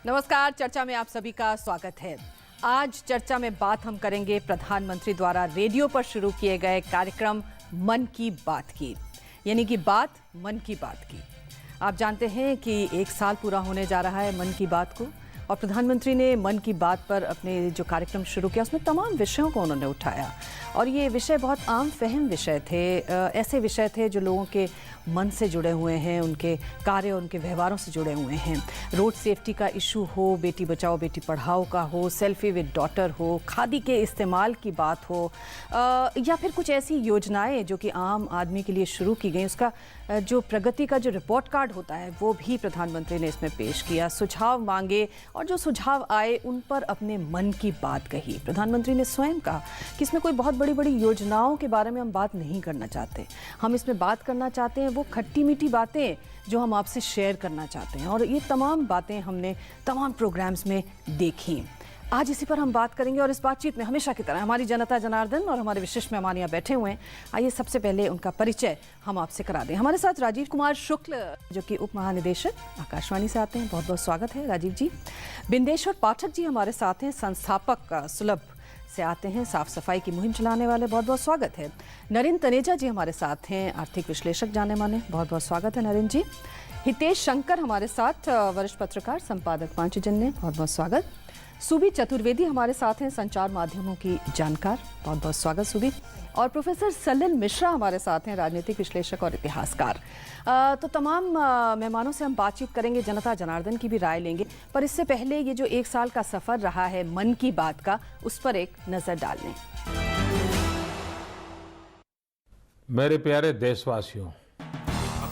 नमस्कार। चर्चा में आप सभी का स्वागत है। आज चर्चा में बात हम करेंगे प्रधानमंत्री द्वारा रेडियो पर शुरू किए गए कार्यक्रम मन की बात की, यानी कि बात मन की बात की। आप जानते हैं कि 1 साल पूरा होने जा रहा है मन की बात को, और प्रधानमंत्री ने मन की बात पर अपने जो कार्यक्रम शुरू किया उसमें तमाम विषयों को उन्होंने उठाया, और ये विषय बहुत आम फहम विषय थे। ऐसे विषय थे जो लोगों के मन से जुड़े हुए हैं, उनके कार्य और उनके व्यवहारों से जुड़े हुए हैं। रोड सेफ्टी का इशू हो, बेटी बचाओ बेटी पढ़ाओ का हो, सेल्फी विद डॉटर हो, खादी के इस्तेमाल की बात हो, या फिर कुछ ऐसी योजनाएं जो कि आम आदमी के लिए शुरू की गई, उसका जो प्रगति का जो रिपोर्ट कार्ड होता है वो भी प्रधानमंत्री ने इसमें पेश किया। सुझाव मांगे और जो सुझाव आए उन पर अपने मन की बात कही। प्रधानमंत्री ने स्वयं कहा कि इसमें कोई बहुत बड़ी बड़ी योजनाओं के बारे में हम बात नहीं करना चाहते, हम इसमें बात करना चाहते हैं वो खट्टी मीठी बातें जो हम आपसे शेयर करना चाहते हैं, और ये तमाम बातें हमने तमाम प्रोग्राम्स में देखी। आज इसी पर हम बात करेंगे, और इस बातचीत में हमेशा की तरह हमारी जनता जनार्दन और हमारे विशिष्ट मेहमान यहाँ बैठे हुए हैं। आइए सबसे पहले उनका परिचय हम आपसे करा दें। हमारे साथ राजीव कुमार शुक्ल, जो कि उप महानिदेशक आकाशवाणी से आते हैं, बहुत बहुत स्वागत है राजीव जी। बिंदेश्वर पाठक जी हमारे साथ हैं, संस्थापक सुलभ से आते हैं, साफ सफाई की मुहिम चलाने वाले, बहुत बहुत स्वागत है। नरेंद्र तनेजा जी हमारे साथ हैं, आर्थिक विश्लेषक जाने माने, बहुत बहुत स्वागत है नरेंद्र जी। हितेश शंकर हमारे साथ, वरिष्ठ पत्रकार, संपादक पांचजन्य, बहुत बहुत स्वागत। सुबी चतुर्वेदी हमारे साथ हैं, संचार माध्यमों की जानकार, बहुत बहुत स्वागत सुबी। और प्रोफेसर सलिल मिश्रा हमारे साथ हैं, राजनीतिक विश्लेषक और इतिहासकार। तो तमाम मेहमानों से हम बातचीत करेंगे, जनता जनार्दन की भी राय लेंगे, पर इससे पहले ये जो 1 साल का सफर रहा है मन की बात का, उस पर एक नजर डाल लें। मेरे प्यारे देशवासियों,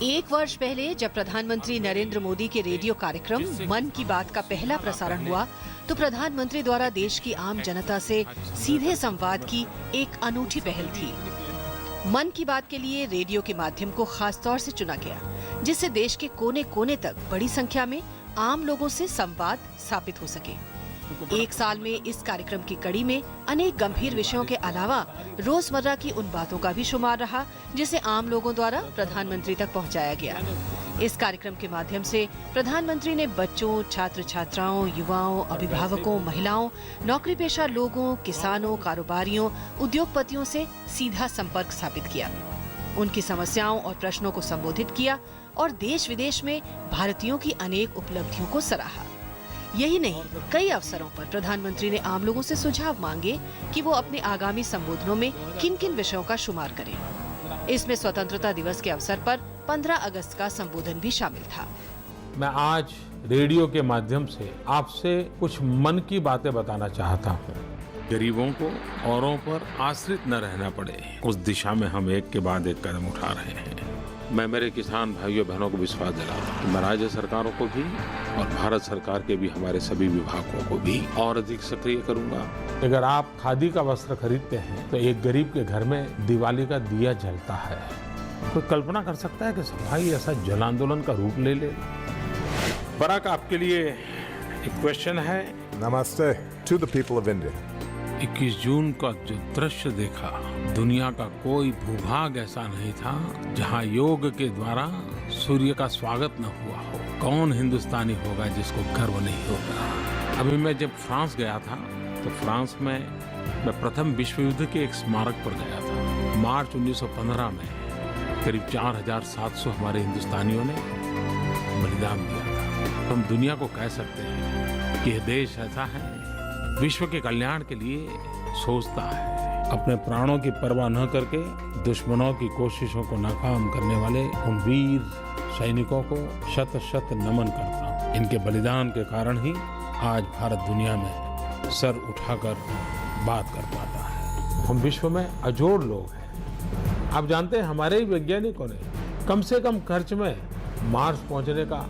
1 वर्ष पहले जब प्रधानमंत्री नरेंद्र मोदी के रेडियो कार्यक्रम मन की बात का पहला प्रसारण हुआ, तो प्रधानमंत्री द्वारा देश की आम जनता से सीधे संवाद की एक अनूठी पहल थी। मन की बात के लिए रेडियो के माध्यम को खास तौर से चुना गया, जिससे देश के कोने कोने तक बड़ी संख्या में आम लोगों से संवाद स्थापित हो सके। 1 साल में इस कार्यक्रम की कड़ी में अनेक गंभीर विषयों के अलावा रोजमर्रा की उन बातों का भी शुमार रहा जिसे आम लोगों द्वारा प्रधानमंत्री तक पहुंचाया गया। इस कार्यक्रम के माध्यम से प्रधानमंत्री ने बच्चों, छात्र छात्राओं, युवाओं, अभिभावकों, महिलाओं, नौकरी पेशा लोगों, किसानों, कारोबारियों, उद्योगपतियों से सीधा संपर्क स्थापित किया, उनकी समस्याओं और प्रश्नों को संबोधित किया और देश विदेश में भारतीयों की अनेक उपलब्धियों को सराहा। यही नहीं, कई अवसरों पर प्रधानमंत्री ने आम लोगों से सुझाव मांगे कि वो अपने आगामी संबोधनों में किन-किन विषयों का शुमार करें। इसमें स्वतंत्रता दिवस के अवसर पर 15 अगस्त का संबोधन भी शामिल था। मैं आज रेडियो के माध्यम से आपसे कुछ मन की बातें बताना चाहता हूँ। गरीबों को औरों पर आश्रित न रहना पड़े, उस दिशा में हम एक के बाद एक कदम उठा रहे हैं। मैं मेरे किसान भाइयों बहनों को विश्वास दिलाता हूं कि मैं राज्य सरकारों को भी और भारत सरकार के भी हमारे सभी विभागों को भी और अधिक सक्रिय करूंगा। अगर आप खादी का वस्त्र खरीदते हैं तो एक गरीब के घर में दिवाली का दिया जलता है। कोई कल्पना कर सकता है कि सफाई ऐसा जन आंदोलन का रूप ले ले? पराग, आपके लिए एक क्वेश्चन है। Namaste to the people of India. 21 जून का जो दृश्य देखा, दुनिया का कोई भूभाग ऐसा नहीं था जहां योग के द्वारा सूर्य का स्वागत न हुआ हो। कौन हिंदुस्तानी होगा जिसको गर्व नहीं होगा। अभी मैं जब फ्रांस गया था तो फ्रांस में मैं प्रथम विश्व युद्ध के एक स्मारक पर गया था। मार्च 1915 में करीब 4700 हमारे हिंदुस्तानियों ने बलिदान दिया था। तो हम दुनिया को कह सकते हैं कि यह देश ऐसा है विश्व के कल्याण के लिए सोचता है। अपने प्राणों की परवाह न करके दुश्मनों की कोशिशों को नाकाम करने वाले उन वीर सैनिकों को शत शत नमन करता हूं। इनके बलिदान के कारण ही आज भारत दुनिया में सर उठाकर बात कर पाता है। हम विश्व में अजोड़ लोग हैं। आप जानते हैं हमारे ही वैज्ञानिकों ने कम से कम खर्च में मार्स पहुंचने का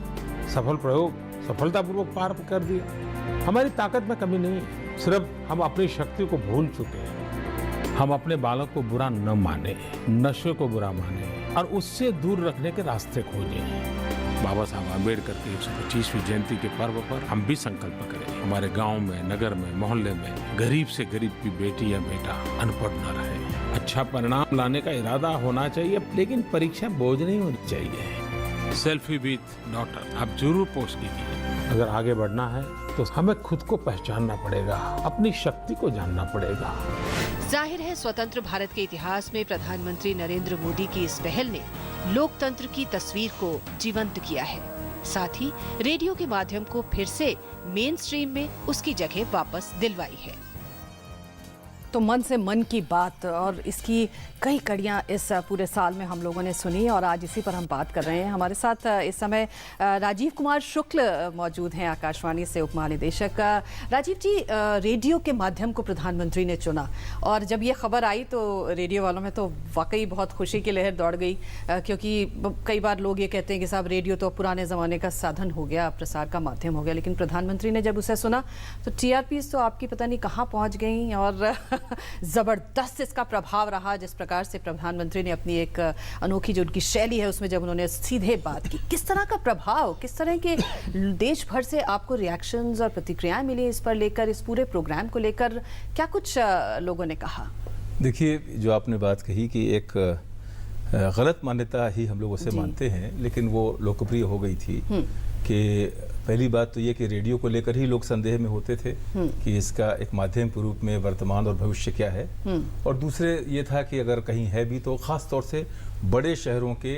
सफल प्रयोग सफलतापूर्वक पार कर दिया। हमारी ताकत में कमी नहीं है, सिर्फ हम अपनी शक्ति को भूल चुके हैं। हम अपने बालक को बुरा न माने, नशे को बुरा माने और उससे दूर रखने के रास्ते खोजें। बाबा साहब आम्बेडकर की 125वीं जयंती के पर्व पर हम भी संकल्प करें, हमारे गांव में, नगर में, मोहल्ले में गरीब से गरीब की बेटी या बेटा अनपढ़ न रहे। अच्छा परिणाम लाने का इरादा होना चाहिए, लेकिन परीक्षा बोझ नहीं होनी चाहिए। सेल्फी विथ डॉटर आप जरूर पोस्ट कीजिए। अगर आगे बढ़ना है तो हमें खुद को पहचानना पड़ेगा, अपनी शक्ति को जानना पड़ेगा। जाहिर है स्वतंत्र भारत के इतिहास में प्रधानमंत्री नरेंद्र मोदी की इस पहल ने लोकतंत्र की तस्वीर को जीवंत किया है। साथ ही रेडियो के माध्यम को फिर से मेन स्ट्रीम में उसकी जगह वापस दिलवाई है। तो मन से मन की बात, और इसकी कई कड़ियाँ इस पूरे साल में हम लोगों ने सुनी और आज इसी पर हम बात कर रहे हैं। हमारे साथ इस समय राजीव कुमार शुक्ल मौजूद हैं, आकाशवाणी से उप महानिदेशक। राजीव जी, रेडियो के माध्यम को प्रधानमंत्री ने चुना और जब ये खबर आई तो रेडियो वालों में तो वाकई बहुत खुशी की लहर दौड़ गई, क्योंकि कई बार लोग ये कहते हैं कि साहब रेडियो तो पुराने ज़माने का साधन हो गया, प्रसार का माध्यम हो गया, लेकिन प्रधानमंत्री ने जब उसे सुना तो TRPs तो आपकी पता नहीं कहाँ पहुँच गई और ज़बरदस्त इसका प्रभाव रहा। जिस प्रकार से प्रधानमंत्री ने अपनी एक अनोखी जो उनकी शैली है उसमें जब उन्होंने सीधे बात की, किस तरह का प्रभाव, किस तरह के देश भर से आपको रिएक्शंस और प्रतिक्रियाएं मिली इस पर लेकर, इस पूरे प्रोग्राम को लेकर, क्या कुछ लोगों ने कहा? देखिए, जो आपने बात कही कि एक गलत मान्यता ही हम लोग उसे मानते हैं, लेकिन वो लोकप्रिय हो गई थी कि पहली बात तो ये कि रेडियो को लेकर ही लोग संदेह में होते थे कि इसका एक माध्यम के रूप में वर्तमान और भविष्य क्या है, और दूसरे ये था कि अगर कहीं है भी तो ख़ास तौर से बड़े शहरों के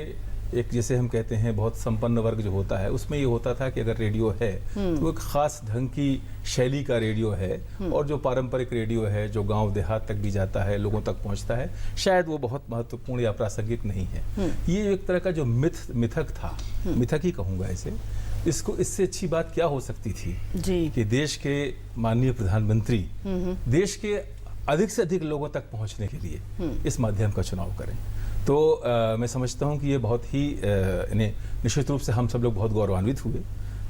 एक, जैसे हम कहते हैं, बहुत संपन्न वर्ग जो होता है, उसमें ये होता था कि अगर रेडियो है तो एक ख़ास ढंग की शैली का रेडियो है, और जो पारंपरिक रेडियो है जो गांव देहात तक भी जाता है, लोगों तक पहुंचता है, शायद वो बहुत महत्वपूर्ण या प्रासंगिक नहीं है। ये एक तरह का जो मिथक था, मिथक ही कहूँगा इसे, इससे अच्छी बात क्या हो सकती थी जी। कि देश के माननीय प्रधानमंत्री देश के अधिक से अधिक लोगों तक पहुंचने के लिए इस माध्यम का चुनाव करें। तो मैं समझता हूं कि ये बहुत ही निश्चित रूप से हम सब लोग बहुत गौरवान्वित हुए,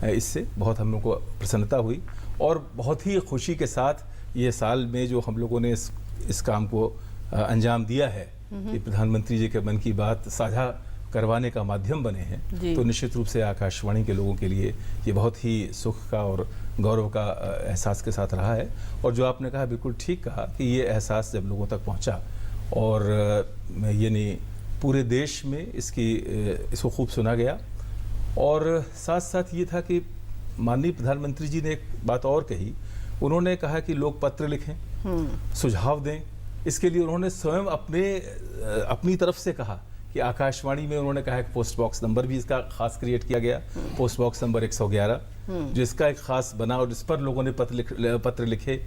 इससे बहुत हम लोग को प्रसन्नता हुई, और बहुत ही खुशी के साथ ये साल में जो हम लोगों ने इस काम को अंजाम दिया है कि प्रधानमंत्री जी के मन की बात साझा करवाने का माध्यम बने हैं, तो निश्चित रूप से आकाशवाणी के लोगों के लिए ये बहुत ही सुख का और गौरव का एहसास के साथ रहा है। और जो आपने कहा, बिल्कुल ठीक कहा कि ये एहसास जब लोगों तक पहुंचा और यानी पूरे देश में इसको खूब सुना गया, और साथ साथ ये था कि माननीय प्रधानमंत्री जी ने एक बात और कही, उन्होंने कहा कि लोग पत्र लिखें, सुझाव दें। इसके लिए उन्होंने स्वयं अपनी तरफ से कहा कि आकाशवाणी में उन्होंने कहा कि पोस्ट बॉक्स नंबर भी इसका खास क्रिएट किया गया, पोस्ट बॉक्स नंबर 111, जिसका एक खास बना और जिस पर लोगों ने पत्र लिखे।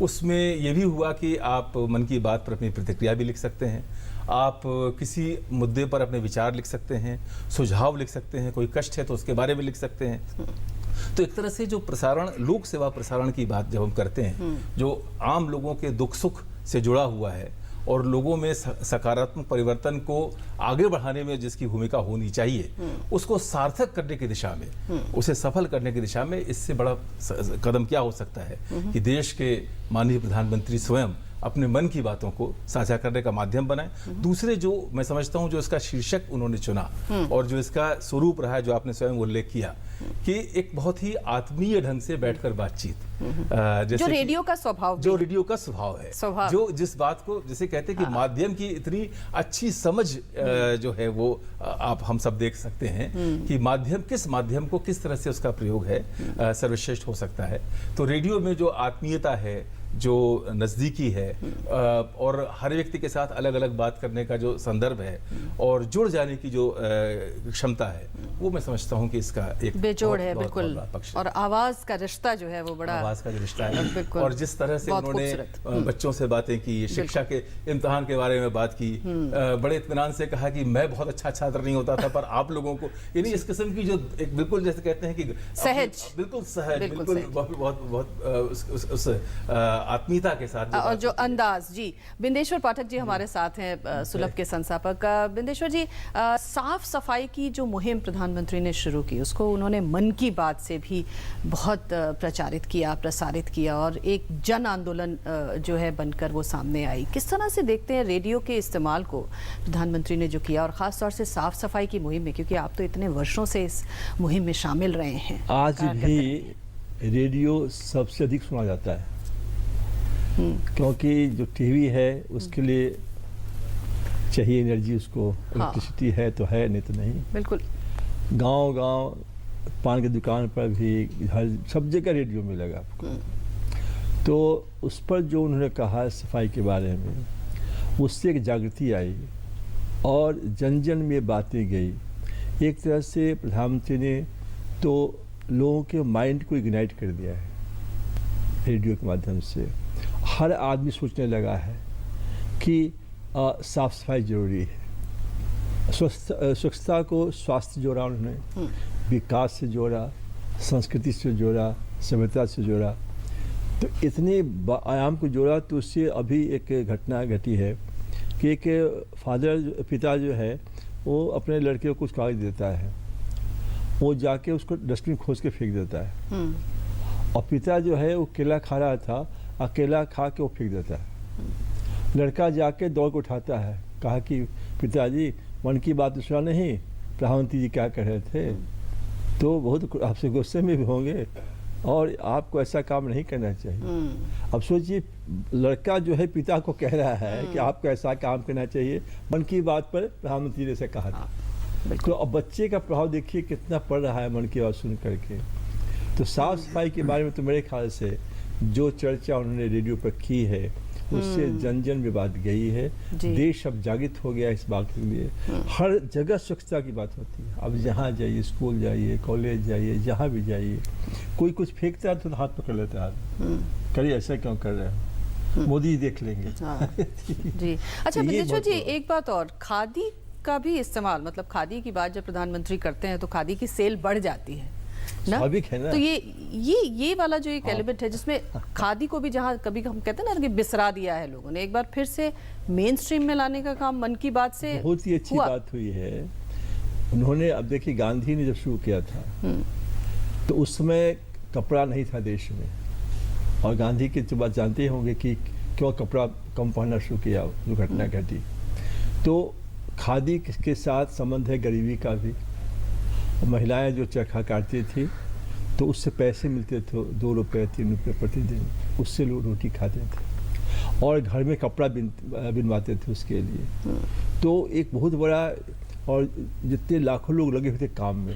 उसमें यह भी हुआ कि आप मन की बात पर अपनी प्रतिक्रिया भी लिख सकते हैं, आप किसी मुद्दे पर अपने विचार लिख सकते हैं, सुझाव लिख सकते हैं, कोई कष्ट है तो उसके बारे में लिख सकते हैं। तो एक तरह से जो प्रसारण, लोक सेवा प्रसारण की बात जब हम करते हैं, जो आम लोगों के दुख सुख से जुड़ा हुआ है और लोगों में सकारात्मक परिवर्तन को आगे बढ़ाने में जिसकी भूमिका होनी चाहिए, उसको सार्थक करने की दिशा में, उसे सफल करने की दिशा में, इससे बड़ा कदम क्या हो सकता है कि देश के माननीय प्रधानमंत्री स्वयं अपने मन की बातों को साझा करने का माध्यम बनाए। दूसरे जो मैं समझता हूं, जो इसका शीर्षक उन्होंने चुना और जो इसका स्वरूप रहा है, जो आपने स्वयं उल्लेख किया कि एक बहुत ही आत्मीय ढंग से बैठकर बातचीत, जैसे जो रेडियो का स्वभाव, जो रेडियो का स्वभाव है, जो जिस बात को जैसे कहते हैं कि माध्यम की इतनी अच्छी समझ जो है वो आप हम सब देख सकते हैं कि माध्यम, किस माध्यम को किस तरह से उसका प्रयोग है सर्वश्रेष्ठ हो सकता है। तो रेडियो में जो आत्मीयता है, जो नज़दीकी है, और हर व्यक्ति के साथ अलग अलग बात करने का जो संदर्भ है और जुड़ जाने की जो क्षमता है, वो मैं समझता हूँ कि इसका एक बेजोड़ है, बिल्कुल। और आवाज़ का रिश्ता जो है वो बड़ा, आवाज़ का जो रिश्ता है, और जिस तरह से उन्होंने बच्चों से बातें की, शिक्षा के इम्तिहान के बारे में बात की, बड़े इत्मीनान से कहा कि मैं बहुत अच्छा छात्र नहीं होता था पर आप लोगों को, यानी इस किस्म की जो एक बिल्कुल जैसे कहते हैं कि सहज, बिल्कुल सहज, बिल्कुल बहुत उस आत्मीयता के साथ और जो अंदाज। जी, बिंदेश्वर पाठक जी हमारे साथ हैं, सुलभ के संस्थापक। बिंदेश्वर जी, साफ सफाई की जो मुहिम प्रधानमंत्री ने शुरू की, उसको उन्होंने मन की बात से भी बहुत प्रचारित किया, प्रसारित किया, और एक जन आंदोलन जो है बनकर वो सामने आई। किस तरह से देखते हैं रेडियो के इस्तेमाल को प्रधानमंत्री ने जो किया, और ख़ास तौर से साफ सफाई की मुहिम में, क्योंकि आप तो इतने वर्षों से इस मुहिम में शामिल रहे हैं। आज भी रेडियो सबसे अधिक सुना जाता है, क्योंकि जो टीवी है उसके लिए चाहिए एनर्जी, उसको इलेक्ट्रिसिटी है तो है, नहीं तो नहीं। बिल्कुल। गांव-गांव पान की दुकान पर भी, हर सब जगह रेडियो मिलेगा आपको। तो उस पर जो उन्होंने कहा सफाई के बारे में, उससे एक जागृति आई और जन जन में बातें गई। एक तरह से प्रधानमंत्री ने तो लोगों के माइंड को इग्नाइट कर दिया है रेडियो के माध्यम से। हर आदमी सोचने लगा है कि साफ सफाई जरूरी है। स्वच्छता को स्वास्थ्य जोड़ा उन्होंने, विकास से जोड़ा, संस्कृति से जोड़ा, सभ्यता से जोड़ा। तो इतने आयाम को जोड़ा। तो उससे अभी एक घटना घटी है कि एक पिता जो है वो अपने लड़के को कुछ कागज देता है, वो जाके उसको डस्टबिन खोज के फेंक देता है। और पिता जो है वो केला खा रहा था, अकेला खा के वो फेंक देता है। लड़का जाके दौड़ के उठाता है, कहा कि पिताजी मन की बात सुना नहीं, प्रधानमंत्री जी क्या कह रहे थे। तो बहुत आपसे गुस्से में भी होंगे और आपको ऐसा काम नहीं करना चाहिए। अब सोचिए, लड़का जो है पिता को कह रहा है कि आपको ऐसा काम करना चाहिए, मन की बात पर प्रधानमंत्री ने ऐसा कहा था। तो अब बच्चे का प्रभाव देखिए कितना पड़ रहा है मन की बात सुन करके। तो साफ सफाई के बारे में तो मेरे ख्याल से जो चर्चा उन्होंने रेडियो पर की है, उससे जन जन में बात गई है। देश अब जागृत हो गया इस बात के लिए। हर जगह स्वच्छता की बात होती है। अब जहाँ जाइए, स्कूल जाइए, कॉलेज जाइए, जहाँ भी जाइए, कोई कुछ फेंकता है तो हाथ पकड़ लेता है, करिए ऐसा क्यों कर रहे हो, मोदी देख लेंगे। जी अच्छा विदेशो जी, एक बात और, खादी का भी इस्तेमाल, मतलब खादी की बात जब प्रधानमंत्री करते हैं तो खादी की सेल बढ़ जाती है ना? स्वाभाविक है ना। तो ये वाला जो एक एलिमेंट है जिसमें खादी को भी, जहाँ कभी हम कहते हैं ना कि बिसरा दिया है लोगों ने, एक बार फिर से मेन स्ट्रीम में लाने का काम मन की बात से बहुत ही अच्छी बात हुई है। उन्होंने, अब देखिए गांधी ने जब शुरू किया था तो उस समय कपड़ा नहीं था देश में, और गांधी की तो बात जानते ही होंगे कि क्यों कपड़ा कम पहनना शुरू किया, जो घटना घटी। तो खादी के साथ संबंध है गरीबी का भी। महिलाएं जो चरखा काटती थी तो उससे पैसे मिलते थे, 2 रुपये 3 रुपये प्रतिदिन, उससे लोग रोटी खाते थे और घर में कपड़ा बिनवाते थे उसके लिए। तो एक बहुत बड़ा, और जितने लाखों लोग लगे हुए थे काम में,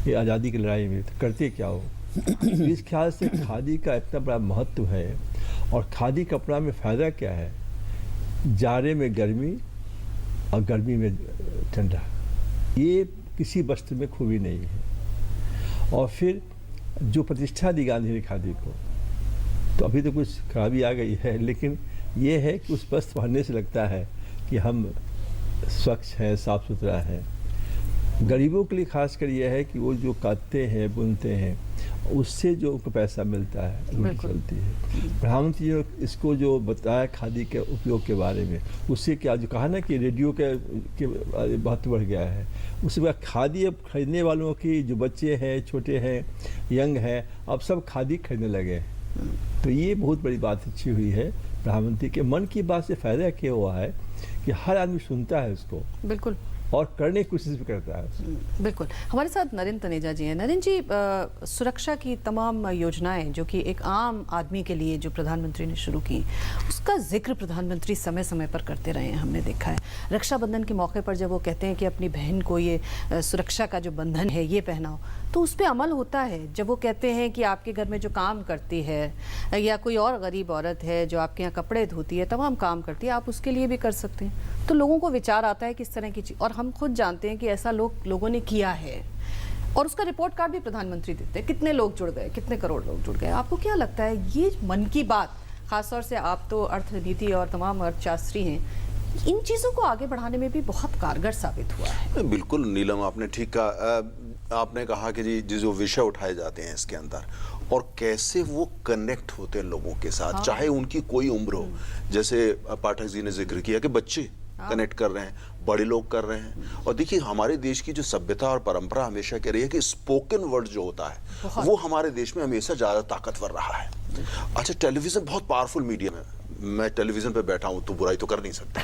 ये आज़ादी की लड़ाई में, तो करते क्या हो। इस ख्याल से खादी का इतना बड़ा महत्व है। और खादी कपड़ा में फ़ायदा क्या है, जाड़े में गर्मी और गर्मी में ठंडा, ये किसी वस्त्र में खूबी नहीं है। और फिर जो प्रतिष्ठा दी गांधी ने खादी को, तो अभी तो कुछ खराबी आ गई है, लेकिन ये है कि उस वस्त्र पहनने से लगता है कि हम स्वच्छ हैं, साफ सुथरा है। गरीबों के लिए खासकर यह है कि वो जो काटते हैं, बुनते हैं, उससे जो उनको पैसा मिलता है, रोटी चलती है। प्रधानमंत्री ने इसको जो बताया खादी के उपयोग के बारे में, उससे क्या, जो कहा ना कि रेडियो के महत्व बढ़ गया है, उसके बाद खादी अब खरीदने वालों की, जो बच्चे हैं, छोटे हैं, यंग हैं, अब सब खादी खरीदने लगे। तो ये बहुत बड़ी बात अच्छी हुई है प्रधानमंत्री के। मन की बात से फ़ायदा क्या हुआ है कि हर आदमी सुनता है उसको, बिल्कुल, और करने की कोशिश भी करता है। बिल्कुल। हमारे साथ नरेंद्र तनेजा जी हैं। नरेंद्र जी, सुरक्षा की तमाम योजनाएं जो कि एक आम आदमी के लिए जो प्रधानमंत्री ने शुरू की, उसका जिक्र प्रधानमंत्री समय समय पर करते रहे हैं, हमने देखा है। रक्षाबंधन के मौके पर जब वो कहते हैं कि अपनी बहन को ये सुरक्षा का जो बंधन है ये पहनाओ, तो उस पर अमल होता है। जब वो कहते हैं कि आपके घर में जो काम करती है या कोई और गरीब औरत है जो आपके यहाँ कपड़े धोती है, तमाम काम करती है, आप उसके लिए भी कर सकते हैं, तो लोगों को विचार आता है कि इस तरह की चीज़, और हम खुद जानते हैं कि ऐसा लोगों ने किया है, और उसका रिपोर्ट कार्ड भी प्रधानमंत्री देते हैं, कितने लोग जुड़ गए, कितने करोड़ लोग जुड़ गए। आपको क्या लगता है ये मन की बात, खासतौर से आप तो अर्थनीति और तमाम अर्थशास्त्री हैं, इन चीज़ों को आगे बढ़ाने में भी बहुत कारगर साबित हुआ है? बिल्कुल नीलम, आपने ठीक कहा। आपने कहा कि जी जो विषय उठाए जाते हैं इसके अंदर, और कैसे वो कनेक्ट होते हैं लोगों के साथ, चाहे उनकी कोई उम्र हो। जैसे पाठक जी ने जिक्र किया कि बच्चे कनेक्ट कर रहे हैं, बड़े लोग कर रहे हैं। और देखिए, हमारे देश की जो सभ्यता और परंपरा हमेशा कह रही है कि स्पोकन वर्ड जो होता है वो हमारे देश में हमेशा ज़्यादा ताकतवर रहा है। अच्छा, टेलीविज़न बहुत पावरफुल मीडियम है। मैं टेलीविज़न पे बैठा हूँ तो बुराई तो कर नहीं सकता,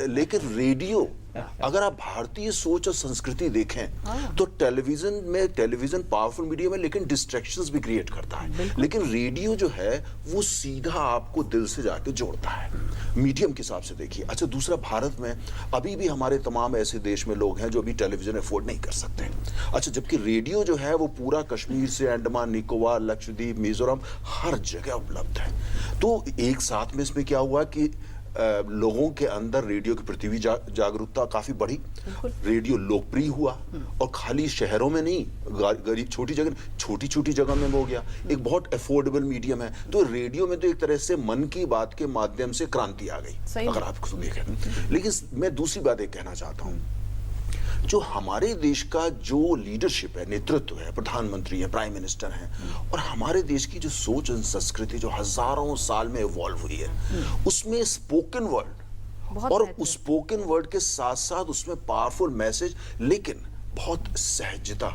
लेकिन रेडियो अगर आप भारतीय सोच और संस्कृति देखें तो टेलीविजन पावरफुल मीडियम है, लेकिन डिस्ट्रैक्शंस भी क्रिएट करता है। लेकिन रेडियो जो है वो सीधा आपको दिल से जाके जोड़ता है, मीडियम के हिसाब से देखिए। अच्छा, दूसरा, भारत में अभी भी हमारे तमाम ऐसे देश में लोग हैं जो अभी टेलीविजन अफोर्ड नहीं कर सकते। अच्छा, जबकि रेडियो जो है वो पूरा कश्मीर से अंडमान निकोबार, लक्षद्वीप, मिजोरम हर जगह उपलब्ध है। तो एक साथ में इसमें क्या हुआ कि लोगों के अंदर रेडियो के प्रति भी जागरूकता काफी बढ़ी, रेडियो लोकप्रिय हुआ, और खाली शहरों में नहीं, गरीब छोटी छोटी जगह में हो गया, एक बहुत अफोर्डेबल मीडियम है। तो रेडियो में तो एक तरह से मन की बात के माध्यम से क्रांति आ गई, अगर आप उसको देखें। लेकिन मैं दूसरी बात एक कहना चाहता हूं, जो हमारे देश का जो लीडरशिप है, नेतृत्व है, प्रधानमंत्री है, प्राइम मिनिस्टर हैं, और हमारे देश की जो सोच और संस्कृति जो हजारों साल में इवॉल्व हुई है, उसमें स्पोकन वर्ड और उस स्पोकन वर्ड के साथ साथ उसमें पावरफुल मैसेज, लेकिन बहुत सहजता,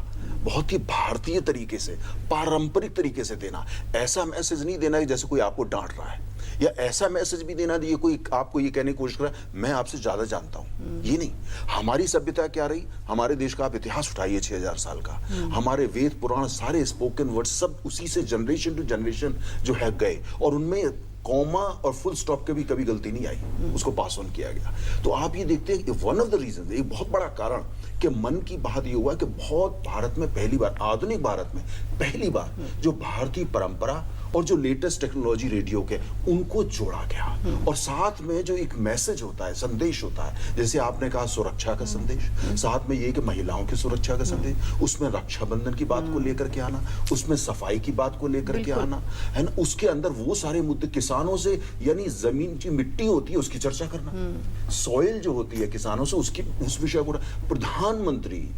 बहुत ही भारतीय तरीके से, पारंपरिक तरीके से देना। ऐसा मैसेज नहीं देना कि जैसे कोई आपको डांट रहा है, या ऐसा मैसेज भी देना ये कोई आपको ये कहने की कोशिश कर रहा है मैं आपसे ज्यादा जानता हूं। ये नहीं। हमारी सभ्यता क्या रही, हमारे देश का आप इतिहास उठाइए 6000 साल का, हमारे वेद पुराण सारे स्पोकन वर्ड सब उसी से जनरेशन टू जनरेशन जो है गए, और उनमें कॉमा और फुल स्टॉप के भी कभी गलती नहीं आई, उसको पास ऑन किया गया। तो आप ये देखते हैं कि वन ऑफ द रीजन, एक बहुत बड़ा कारण कि मन की बात ये हुआ कि बहुत भारत में पहली बार, आधुनिक भारत में पहली बार जो भारतीय परंपरा और जो लेटेस्ट टेक्नोलॉजी रेडियो के उनको जोड़ा गया, और साथ में जो एक मैसेज होता है, संदेश होता है, जैसे आपने कहा सुरक्षा का संदेश, साथ में ये कि महिलाओं की सुरक्षा का संदेश, उसमें रक्षाबंधन की बात को लेकर के आना, उसमें सफाई की बात को लेकर के आना, है ना, उसके अंदर वो सारे मुद्दे, किसानों से, यानी जमीन की मिट्टी होती है उसकी चर्चा करना, सॉइल जो होती है किसानों से उसकी, उस विषय को प्रधानमंत्री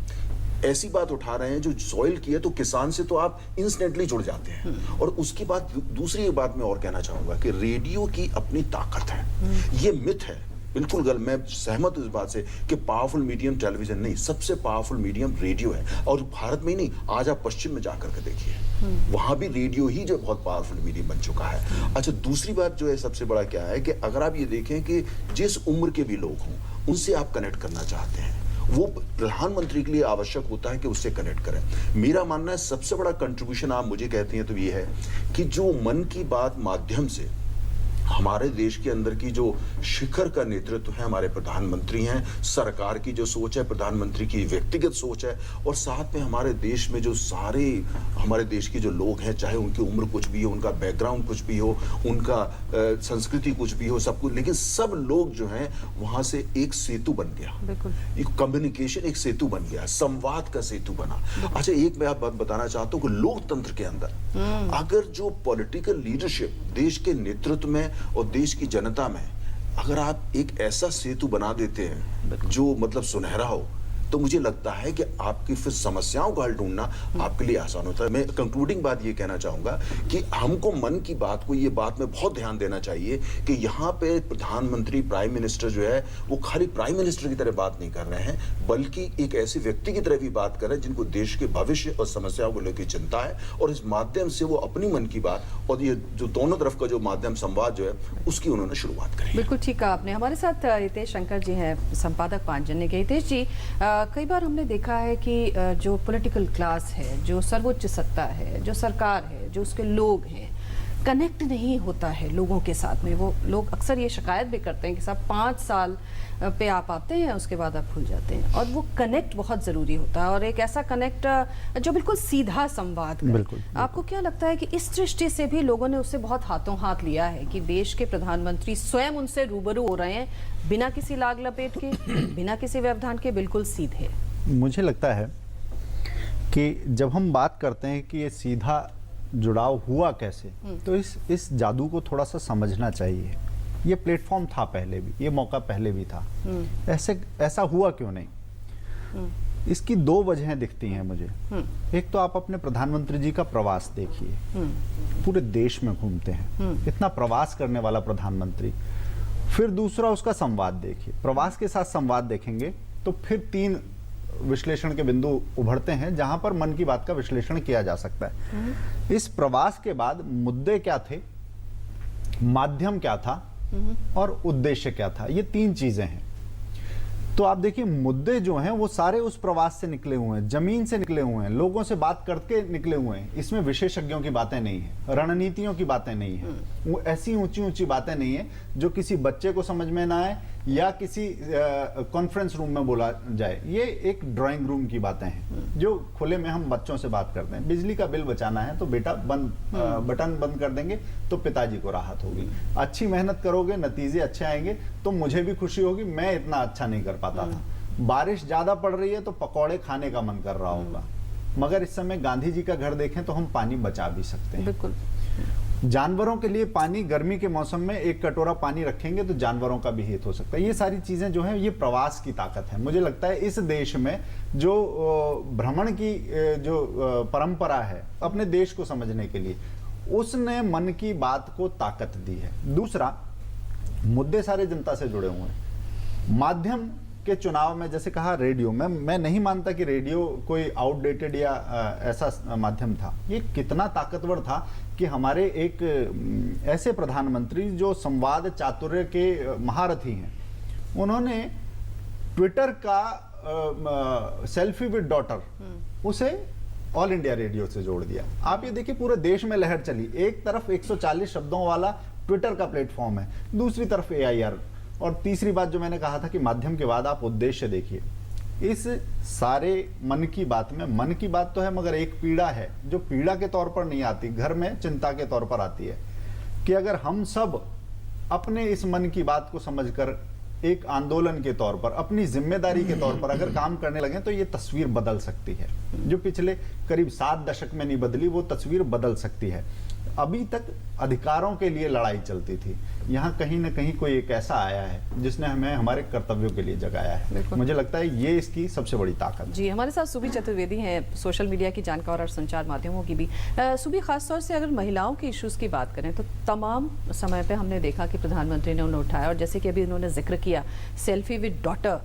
ऐसी बात उठा रहे हैं जो सॉइल की है, तो किसान से तो आप इंस्टेंटली जुड़ जाते हैं। और उसके बाद दूसरी बात मैं और कहना चाहूंगा कि रेडियो की अपनी ताकत है, ये मिथ है, बिल्कुल गलत, मैं सहमत हूं इस बात से कि पावरफुल मीडियम टेलीविजन नहीं, सबसे पावरफुल मीडियम रेडियो है। और भारत में ही नहीं, आज आप पश्चिम में जाकर के देखिए, वहां भी रेडियो ही जो बहुत पावरफुल मीडियम बन चुका है। अच्छा, दूसरी बात जो है सबसे बड़ा क्या है कि अगर आप ये देखें कि जिस उम्र के भी लोग हों उनसे आप कनेक्ट करना चाहते हैं, वो प्रधानमंत्री के लिए आवश्यक होता है कि उससे कनेक्ट करें। मेरा मानना है सबसे बड़ा कंट्रीब्यूशन आप मुझे कहते हैं तो ये है कि जो मन की बात माध्यम से हमारे देश के अंदर की जो शिखर का नेतृत्व है हमारे प्रधानमंत्री हैं, सरकार की जो सोच है, प्रधानमंत्री की व्यक्तिगत सोच है, और साथ में हमारे देश में जो सारे हमारे देश के जो लोग हैं, चाहे उनकी उम्र कुछ भी हो, उनका बैकग्राउंड कुछ भी हो, उनका संस्कृति कुछ भी हो, सब कुछ, लेकिन सब लोग जो हैं वहां से एक सेतु बन गया, एक कम्युनिकेशन, एक सेतु बन गया, संवाद का सेतु बना। अच्छा, एक मैं आप बात बताना चाहता हूँ कि लोकतंत्र के अंदर अगर जो पॉलिटिकल लीडरशिप देश के नेतृत्व में और देश की जनता में, अगर आप एक ऐसा सेतु बना देते हैं जो मतलब सुनहरा हो, तो मुझे लगता है कि आपकी फिर समस्याओं का हल ढूंढना आपके लिए आसान होता है। मैं कंक्लूडिंग बात ये कहना चाहूंगा कि हमको मन की बात को, ये बात में बहुत ध्यान देना चाहिए कि यहाँ पे प्रधानमंत्री, प्राइम मिनिस्टर जो है वो खाली प्राइम मिनिस्टर की तरह बात नहीं कर रहे हैं, बल्कि एक ऐसे व्यक्ति की तरह भी बात कर रहे हैं जिनको देश के भविष्य और समस्याओं को लेकर चिंता है, और इस माध्यम से वो अपनी मन की बात और ये जो दोनों तरफ का जो माध्यम संवाद जो है उसकी उन्होंने शुरुआत करी। बिल्कुल ठीक कहा आपने। हमारे साथ हितेश शंकर जी हैं, संपादक पांचजन्य के। हितेश जी, कई बार हमने देखा है कि जो पॉलिटिकल क्लास है, जो सर्वोच्च सत्ता है, जो सरकार है, जो उसके लोग हैं, कनेक्ट नहीं होता है लोगों के साथ में। वो लोग अक्सर ये शिकायत भी करते हैं कि साहब 5 साल पे आप आते हैं, उसके बाद आप भूल जाते हैं, और वो कनेक्ट बहुत ज़रूरी होता है, और एक ऐसा कनेक्ट जो बिल्कुल सीधा संवाद करे। बिल्कुल। आपको क्या लगता है कि इस दृष्टि से भी लोगों ने उससे बहुत हाथों हाथ लिया है कि देश के प्रधानमंत्री स्वयं उनसे रूबरू हो रहे हैं, बिना किसी लाग लपेट के, बिना किसी व्यवधान के, बिल्कुल सीधे? मुझे लगता है कि जब हम बात करते हैं कि ये सीधा जुड़ाव हुआ कैसे, तो इस जादू को थोड़ा सा समझना चाहिए। ये प्लेटफॉर्म था पहले भी, ये मौका पहले भी था, ऐसा हुआ क्यों नहीं? इसकी 2 वजहें दिखती हैं मुझे। एक तो आप अपने प्रधानमंत्री जी का प्रवास देखिए, पूरे देश में घूमते हैं, इतना प्रवास करने वाला प्रधानमंत्री। फिर दूसरा उसका संवाद देखिए, प्रवास के साथ संवाद देखेंगे तो फिर 3 विश्लेषण के बिंदु उभरते हैं जहां पर मन की बात का विश्लेषण किया जा सकता है। इस प्रवास के बाद मुद्दे क्या थे, माध्यम क्या था और उद्देश्य क्या था, ये 3 चीजें हैं। तो आप देखिए मुद्दे जो हैं वो सारे उस प्रवास से निकले हुए हैं, जमीन से निकले हुए हैं, लोगों से बात करके निकले हुए हैं। इसमें विशेषज्ञों की बातें नहीं है, रणनीतियों की बातें नहीं है, वो ऐसी ऊंची ऊंची बातें नहीं है जो किसी बच्चे को समझ में ना आए या किसी कॉन्फ्रेंस रूम में बोला जाए। ये एक ड्राइंग रूम की बातें हैं जो खुले में हम बच्चों से बात करते हैं। बिजली का बिल बचाना है तो बेटा बटन बंद कर देंगे तो पिताजी को राहत होगी। अच्छी मेहनत करोगे, नतीजे अच्छे आएंगे तो मुझे भी खुशी होगी, मैं इतना अच्छा नहीं कर पाता था। बारिश ज्यादा पड़ रही है तो पकौड़े खाने का मन कर रहा होगा, मगर इस समय गांधी जी का घर देखें तो हम पानी बचा भी सकते हैं। बिल्कुल। जानवरों के लिए पानी, गर्मी के मौसम में एक कटोरा पानी रखेंगे तो जानवरों का भी हित हो सकता है। ये सारी चीजें जो है ये प्रवास की ताकत है। मुझे लगता है इस देश में जो भ्रमण की जो परंपरा है अपने देश को समझने के लिए, उसने मन की बात को ताकत दी है। दूसरा, मुद्दे सारे जनता से जुड़े हुए हैं। माध्यम के चुनाव में जैसे कहा रेडियो, मैं नहीं मानता कि रेडियो कोई आउटडेटेड या ऐसा माध्यम था। ये कितना ताकतवर था कि हमारे एक ऐसे प्रधानमंत्री जो संवाद चातुर्य के महारथी हैं, उन्होंने ट्विटर का सेल्फी विद डॉटर उसे ऑल इंडिया रेडियो से जोड़ दिया। आप ये देखिए पूरे देश में लहर चली। एक तरफ 140 शब्दों वाला ट्विटर का प्लेटफॉर्म है, दूसरी तरफ AIR, और तीसरी बात जो मैंने कहा था कि माध्यम के बाद आप उद्देश्य देखिए। इस सारे मन की बात में, मन की बात तो है मगर एक पीड़ा है जो पीड़ा के तौर पर नहीं आती, घर में चिंता के तौर पर आती है कि अगर हम सब अपने इस मन की बात को समझकर एक आंदोलन के तौर पर, अपनी जिम्मेदारी के तौर पर अगर काम करने लगे तो ये तस्वीर बदल सकती है। जो पिछले करीब 7 दशक में नहीं बदली वो तस्वीर बदल सकती है। अभी तक अधिकारों के लिए लड़ाई चलती थी, यहाँ कहीं ना कहीं कोई एक ऐसा आया है जिसने हमें हमारे कर्तव्यों के लिए जगाया है। मुझे लगता है ये इसकी सबसे बड़ी ताकत है। जी, हमारे साथ सुबी चतुर्वेदी हैं, सोशल मीडिया की जानकार और संचार माध्यमों की भी। सुबी, खासतौर से अगर महिलाओं के इश्यूज की बात करें तो तमाम समय पे हमने देखा कि प्रधानमंत्री ने उन्हें उठाया, और जैसे कि अभी उन्होंने जिक्र किया सेल्फी विद डॉटर,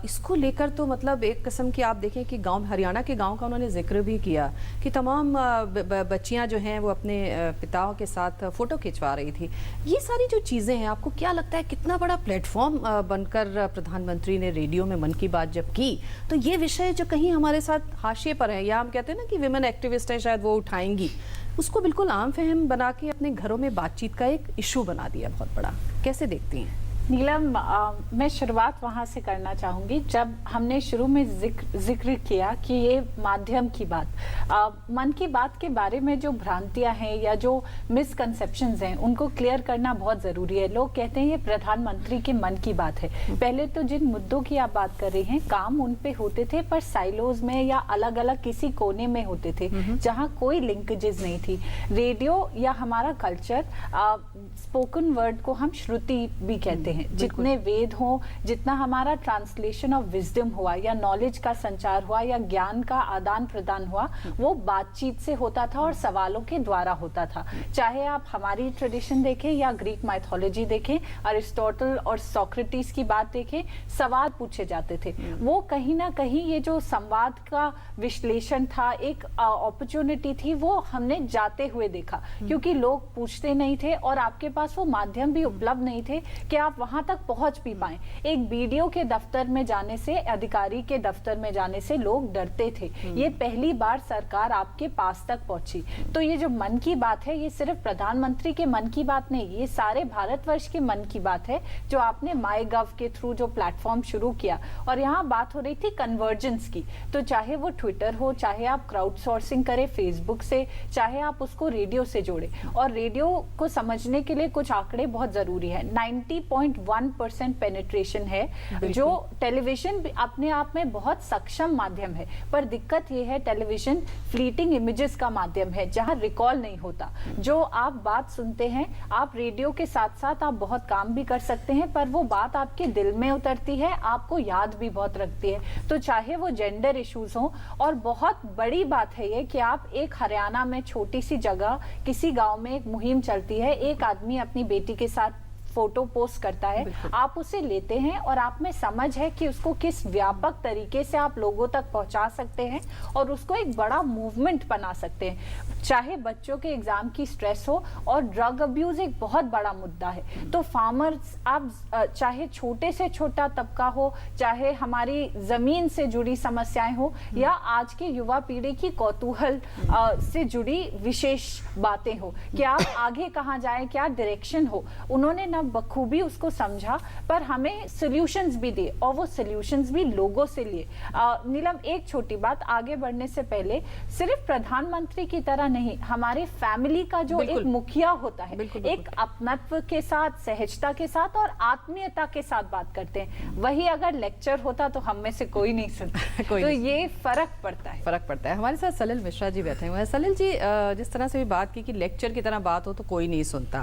इसको लेकर तो मतलब एक किस्म की आप देखें कि गाँव, हरियाणा के गाँव का उन्होंने जिक्र भी किया कि तमाम बच्चियाँ जो हैं वो अपने पिताओं के साथ फोटो खिंचवा रही थी। ये सारी जो चीज़ें हैं, आपको क्या लगता है कितना बड़ा प्लेटफॉर्म बनकर प्रधानमंत्री ने रेडियो में मन की बात जब की, तो ये विषय जो कहीं हमारे साथ हाशिए पर है, या हम कहते हैं ना कि विमेन एक्टिविस्ट हैं शायद वो उठाएंगी, उसको बिल्कुल आम फहम बना के अपने घरों में बातचीत का एक इशू बना दिया बहुत बड़ा। कैसे देखती हैं? नीलम, मैं शुरुआत वहाँ से करना चाहूँगी जब हमने शुरू में जिक्र किया कि ये माध्यम की बात, मन की बात के बारे में जो भ्रांतियाँ हैं या जो मिसकंसेप्शंस हैं उनको क्लियर करना बहुत ज़रूरी है। लोग कहते हैं ये प्रधानमंत्री के मन की बात है। पहले तो जिन मुद्दों की आप बात कर रहे हैं, काम उन पे होते थे पर साइलोज में या अलग अलग किसी कोने में होते थे जहाँ कोई लिंकेजेस नहीं थी। रेडियो या हमारा कल्चर, स्पोकन वर्ड को हम श्रुति भी कहते हैं। जितने वेद हो, जितना हमारा ट्रांसलेशन ऑफ विजडम हुआ या नॉलेज का संचार हुआ या ज्ञान का आदान प्रदान हुआ, वो बातचीत से होता था और सवालों के द्वारा होता था। चाहे आप हमारी ट्रेडिशन देखें या ग्रीक माइथोलॉजी देखें, अरिस्टोटल और सोक्रेटिस की बात देखें, सवाल पूछे जाते थे। वो कहीं ना कहीं ये जो संवाद का विश्लेषण था, एक अपॉर्चुनिटी थी, वो हमने जाते हुए देखा क्योंकि लोग पूछते नहीं थे और आपके पास वो माध्यम भी उपलब्ध नहीं थे कि आप वहां तक पहुंच भी पाए। एक बीडीओ के दफ्तर में जाने से, अधिकारी के दफ्तर में जाने से लोग डरते थे। ये पहली बार सरकार आपके पास तक पहुंची। तो ये जो मन की बात है, ये सिर्फ प्रधानमंत्री के मन की बात नहीं, ये सारे भारतवर्ष के मन की बात है जो आपने माई गव के थ्रू जो प्लेटफॉर्म शुरू किया। और यहाँ बात हो रही थी कन्वर्जेंस की, तो चाहे वो ट्विटर हो, चाहे आप क्राउड सोर्सिंग करें फेसबुक से, चाहे आप उसको रेडियो से जोड़े। और रेडियो को समझने के लिए कुछ आंकड़े बहुत जरूरी है। 90.1% पेनिट्रेशन है, जो टेलीविजन अपने आप में बहुत सक्षम माध्यम है, पर दिक्कत यह है टेलीविजन फ्लीटिंग इमेजेस का माध्यम है जहां रिकॉल नहीं होता। जो आप बात सुनते हैं, आप रेडियो के साथ साथ आप बहुत काम भी कर सकते हैं, पर वो बात आपके दिल में उतरती है, आपको याद भी बहुत रखती है। तो चाहे वो जेंडर इश्यूज हो, और बहुत बड़ी बात है ये कि आप एक हरियाणा में छोटी सी जगह किसी गांव में एक मुहिम चलती है, एक आदमी अपनी बेटी के साथ फोटो पोस्ट करता है, आप उसे लेते हैं और आप में समझ है कि उसको किस व्यापक तरीके से आप लोगों तक पहुंचा सकते हैं और उसको एक बड़ा मूवमेंट बना सकते हैं। चाहे बच्चों के एग्जाम की स्ट्रेस हो, और ड्रग अब्यूज एक बहुत बड़ा मुद्दा है, तो फार्मर्स, आप चाहे छोटे से छोटा तबका हो, चाहे हमारी जमीन से जुड़ी समस्याएं हो, या आज के युवा पीढ़ी की कौतूहल से जुड़ी विशेष बातें हो कि आप आगे कहाँ जाएं, क्या डायरेक्शन हो, उन्होंने ना बखूबी उसको समझा, पर हमें सॉल्यूशंस भी दिए, और वो सॉल्यूशंस भी लोगों से लिए। नीलम, एक छोटी बात, आगे बढ़ने से पहले, सिर्फ प्रधानमंत्री की तरह नहीं, हमारे फैमिली का जो एक मुखिया होता है, एक अपनत्व के साथ, सहजता के साथ और आत्मीयता के साथ बात करते हैं, वही अगर लेक्चर होता तो हम में से कोई नहीं सुनता। तो ये फर्क पड़ता है। हमारे साथ सलिल मिश्रा जी बैठे हुए हैं। सलिल जी, जिस तरह से भी बात की कि लेक्चर की तरह बात हो तो कोई नहीं सुनता,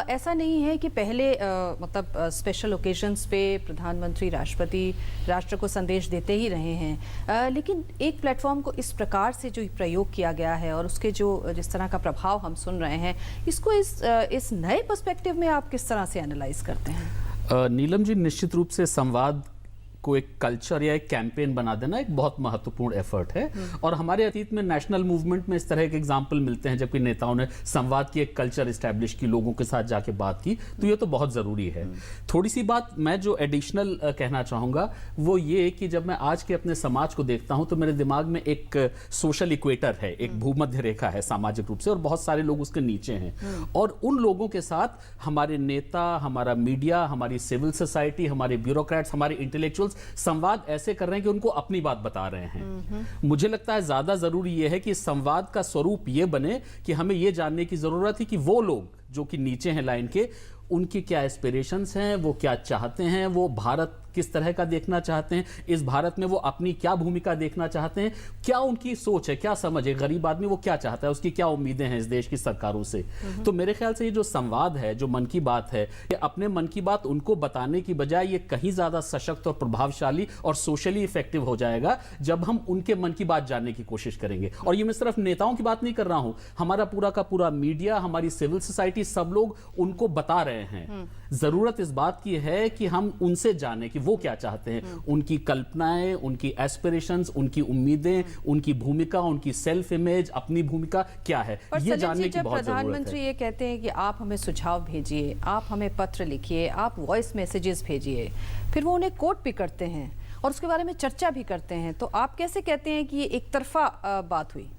ऐसा नहीं है कि पहले मतलब स्पेशल ओकेजन्स पे प्रधानमंत्री, राष्ट्रपति राष्ट्र को संदेश देते ही रहे हैं, लेकिन एक प्लेटफॉर्म को इस प्रकार से जो प्रयोग किया गया है और उसके जो जिस तरह का प्रभाव हम सुन रहे हैं, इसको इस नए पर्सपेक्टिव में आप किस तरह से एनालाइज करते हैं? नीलम जी, निश्चित रूप से संवाद को एक कल्चर या एक कैंपेन बना देना एक बहुत महत्वपूर्ण एफर्ट है, और हमारे अतीत में नेशनल मूवमेंट में इस तरह के एग्जाम्पल मिलते हैं, जबकि नेताओं ने संवाद की एक कल्चर इस्टेब्लिश की, लोगों के साथ जाके बात की, तो ये तो बहुत जरूरी है। थोड़ी सी बात मैं जो एडिशनल कहना चाहूंगा वो ये कि जब मैं आज के अपने समाज को देखता हूं तो मेरे दिमाग में एक सोशल इक्वेटर है, एक भूमध्य रेखा है सामाजिक रूप से, और बहुत सारे लोग उसके नीचे हैं, और उन लोगों के साथ हमारे नेता, हमारा मीडिया, हमारी सिविल सोसाइटी, हमारे ब्यूरोक्रेट्स, हमारे इंटेलेक्चुअल्स संवाद ऐसे कर रहे हैं कि उनको अपनी बात बता रहे हैं। मुझे लगता है ज्यादा जरूरी यह है कि संवाद का स्वरूप यह बने कि हमें यह जानने की जरूरत है कि वो लोग जो कि नीचे हैं लाइन के, उनकी क्या एस्पिरेशंस हैं, वो क्या चाहते हैं, वो भारत किस तरह का देखना चाहते हैं, इस भारत में वो अपनी क्या भूमिका देखना चाहते हैं, क्या उनकी सोच है, क्या समझ है, गरीब आदमी वो क्या चाहता है, उसकी क्या उम्मीदें हैं इस देश की सरकारों से। तो मेरे ख्याल से ये जो संवाद है, जो मन की बात है, ये अपने मन की बात उनको बताने की बजाय ये कहीं ज्यादा सशक्त और प्रभावशाली और सोशली इफेक्टिव हो जाएगा जब हम उनके मन की बात जानने की कोशिश करेंगे। और ये मैं सिर्फ नेताओं की बात नहीं कर रहा हूं, हमारा पूरा का पूरा मीडिया, हमारी सिविल सोसाइटी, सब लोग उनको बता रहे हैं। जरूरत इस बात की है कि हम उनसे जाने कि वो क्या चाहते हैं, उनकी कल्पनाएं, उनकी एस्पिरेशंस, उनकी उम्मीदें, उनकी भूमिका, उनकी सेल्फ इमेज, अपनी भूमिका क्या है, ये जानने की बहुत जरूरत है। प्रधानमंत्री ये कहते हैं कि आप हमें सुझाव भेजिए, आप हमें पत्र लिखिए, आप वॉइस मैसेजेस भेजिए, फिर वो उन्हें कोट भी करते हैं और उसके बारे में चर्चा भी करते हैं, तो आप कैसे कहते हैं कि ये एक तरफा बात हुई?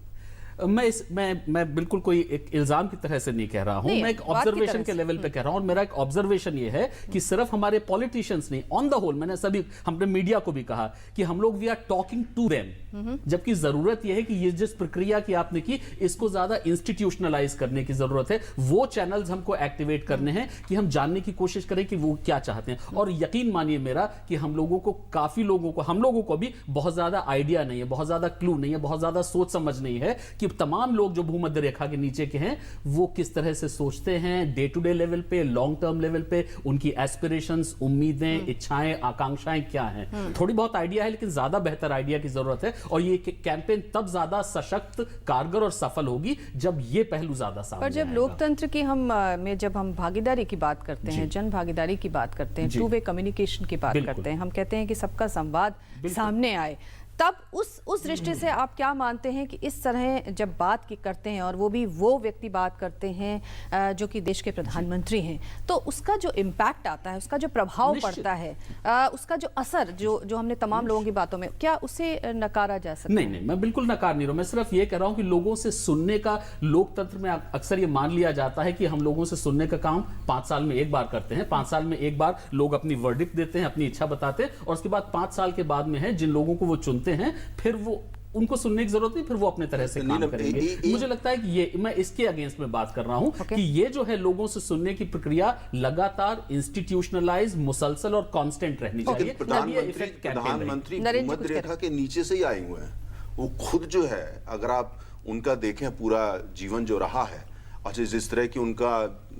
मैं बिल्कुल कोई एक इल्जाम की तरह से नहीं कह रहा हूं, मैं एक ऑब्जर्वेशन के लेवल पे कह रहा हूं, और मेरा एक ऑब्जर्वेशन ये है कि सिर्फ हमारे पॉलिटिशियंस नहीं, ऑन द होल मैंने हमने मीडिया को भी कहा कि हम लोग we are talking to them, जबकि जरूरत यह है कि ये जिस प्रक्रिया की आपने की इसको ज्यादा इंस्टीट्यूशनलाइज करने की जरूरत है, वो चैनल्स हमको एक्टिवेट करने हैं कि हम जानने की कोशिश करें कि वो क्या चाहते हैं। और यकीन मानिए मेरा कि हम लोगों को, काफी लोगों को, हम लोगों को भी बहुत ज्यादा आइडिया नहीं है, बहुत ज्यादा क्लू नहीं है, बहुत ज्यादा सोच समझ नहीं है कि तमाम लोग जो भूमध्य रेखा के नीचे के हैं वो किस तरह से सोचते हैं, डे टू डे लेवल पे, लॉन्ग टर्म लेवल पे, उनकी एस्पिरेशंस, उम्मीदें, इच्छाएं, आकांक्षाएं क्या हैं। थोड़ी बहुत आइडिया है, लेकिन ज्यादा बेहतर आइडिया की जरूरत है, और ये कैंपेन तब ज्यादा सशक्त, कारगर और सफल होगी जब ये पहलू ज्यादा सामने पर जब लोकतंत्र की जब हम भागीदारी की बात करते हैं, जन भागीदारी की बात करते हैं, टू वे कम्युनिकेशन की बात करते हैं, हम कहते हैं कि सबका संवाद सामने आए, तब उस दृष्टि से आप क्या मानते हैं कि इस तरह जब बात की करते हैं और वो भी वो व्यक्ति बात करते हैं जो कि देश के प्रधानमंत्री हैं, तो उसका जो इम्पैक्ट आता है, उसका जो प्रभाव पड़ता है, उसका जो असर जो हमने तमाम लोगों की बातों में, क्या उसे नकारा जा सकता है? नहीं, मैं बिल्कुल नकार नहीं रहा हूं, मैं सिर्फ ये कह रहा हूं कि लोगों से सुनने का, लोकतंत्र में अक्सर ये मान लिया जाता है कि हम लोगों से सुनने का काम 5 साल में एक बार करते हैं, 5 साल में एक बार लोग अपनी वर्डिक्ट देते हैं, अपनी इच्छा बताते हैं, और उसके बाद 5 साल के बाद में है जिन लोगों को वो चुनते हैं, फिर वो उनको सुनने की जरूरत नहीं, फिर वो अपने तरह से काम करेंगे। मुझे लगता है कि ये, मैं इसके अगेंस्ट में बात कर रहा हूं कि ये जो है लोगों से सुनने की प्रक्रिया लगातार इंस्टीट्यूशनलाइज, मुसलसल और कांस्टेंट रहनी चाहिए। प्रधानमंत्री भूमध्य रेखा के नीचे से ही आए हुए हैं, वो खुद जो है, अगर आप उनका देखें पूरा जीवन जो रहा है, अच्छा जिस तरह की उनका,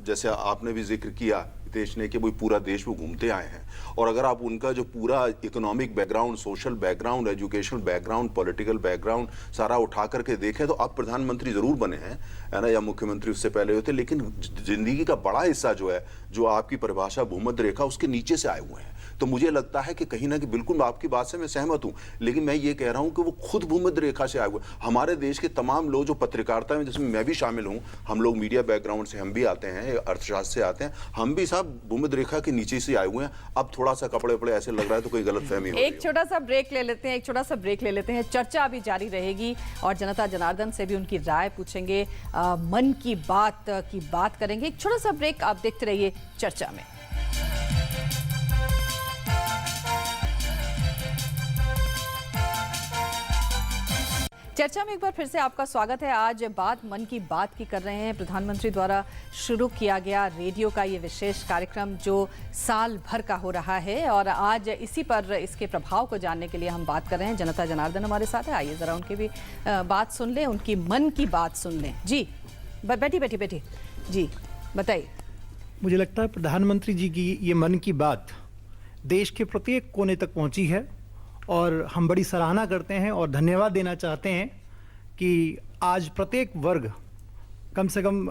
जैसे आपने भी जिक्र किया हितेश ने कि वो पूरा देश वो घूमते आए हैं, और अगर आप उनका जो पूरा economic background, social background, educational background, political background सारा उठा करके देखें तो आप प्रधानमंत्री जरूर बने हैं, है ना, या मुख्यमंत्री उससे पहले होते, लेकिन जिंदगी का बड़ा हिस्सा जो है, जो आपकी परिभाषा भूमध्य रेखा, उसके नीचे से आए हुए हैं। तो मुझे लगता है कि कहीं ना कहीं बिल्कुल आपकी बात से मैं सहमत हूं, लेकिन मैं ये कह रहा हूं कि वो खुद भूमध्य रेखा से आए हुए। हमारे देश के तमाम लोग जो पत्रकारिता में, जिसमें मैं भी शामिल हूं, हम लोग मीडिया बैकग्राउंड से हम भी आते हैं, अर्थशास्त्र से आते हैं, हम भी साहब भूमध्य रेखा के नीचे से आए हुए हैं। अब थोड़ा सा कपड़े वपड़े ऐसे लग रहा है तो कोई गलतफहमी हो रही है। एक छोटा सा ब्रेक ले लेते हैं, चर्चा अभी जारी रहेगी और जनता जनार्दन से भी उनकी राय पूछेंगे, मन की बात करेंगे। एक छोटा सा ब्रेक, आप देखते रहिए चर्चा में। चर्चा में एक बार फिर से आपका स्वागत है। आज बात मन की बात की कर रहे हैं। प्रधानमंत्री द्वारा शुरू किया गया रेडियो का ये विशेष कार्यक्रम जो साल भर का हो रहा है, और आज इसी पर इसके प्रभाव को जानने के लिए हम बात कर रहे हैं। जनता जनार्दन हमारे साथ है, आइए ज़रा उनकी भी बात सुन लें, उनकी मन की बात सुन लें। जी बैठी जी बताइए। मुझे लगता है प्रधानमंत्री जी की ये मन की बात देश के प्रत्येक कोने तक पहुंची है, और हम बड़ी सराहना करते हैं और धन्यवाद देना चाहते हैं कि आज प्रत्येक वर्ग कम से कम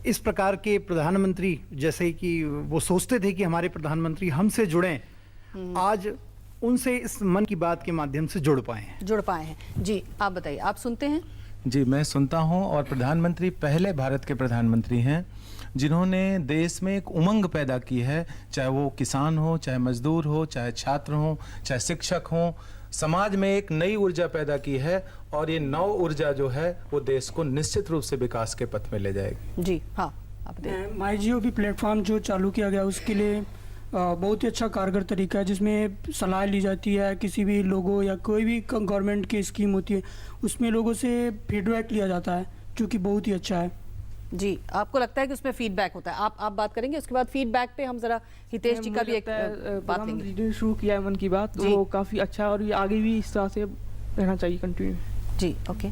इस प्रकार के प्रधानमंत्री, जैसे कि वो सोचते थे कि हमारे प्रधानमंत्री हमसे जुड़ें, आज उनसे इस मन की बात के माध्यम से जुड़ पाए हैं। जी आप बताइए, आप सुनते हैं? जी मैं सुनता हूं, और प्रधानमंत्री पहले भारत के प्रधानमंत्री हैं जिन्होंने देश में एक उमंग पैदा की है, चाहे वो किसान हो, चाहे मजदूर हो, चाहे छात्र हो, चाहे शिक्षक हो, समाज में एक नई ऊर्जा पैदा की है, और ये नव ऊर्जा जो है वो देश को निश्चित रूप से विकास के पथ में ले जाएगी। जी हाँ, आप बताइए। माई जियो भी प्लेटफॉर्म जो चालू किया गया उसके लिए बहुत ही अच्छा कारगर तरीका है, जिसमें सलाह ली जाती है, किसी भी लोगों या कोई भी गवर्नमेंट की स्कीम होती है उसमें लोगों से फीडबैक लिया जाता है, जो कि बहुत ही अच्छा है। जी आपको लगता है कि उसमें फीडबैक होता है? आप बात करेंगे, उसके बाद फीडबैक पे हम जरा हितेश जी का भी एक बात लेंगे। शुरू किया है मन की बात, वो काफ़ी अच्छा, और ये आगे भी इस तरह से रहना चाहिए कंटिन्यू। जी ओके।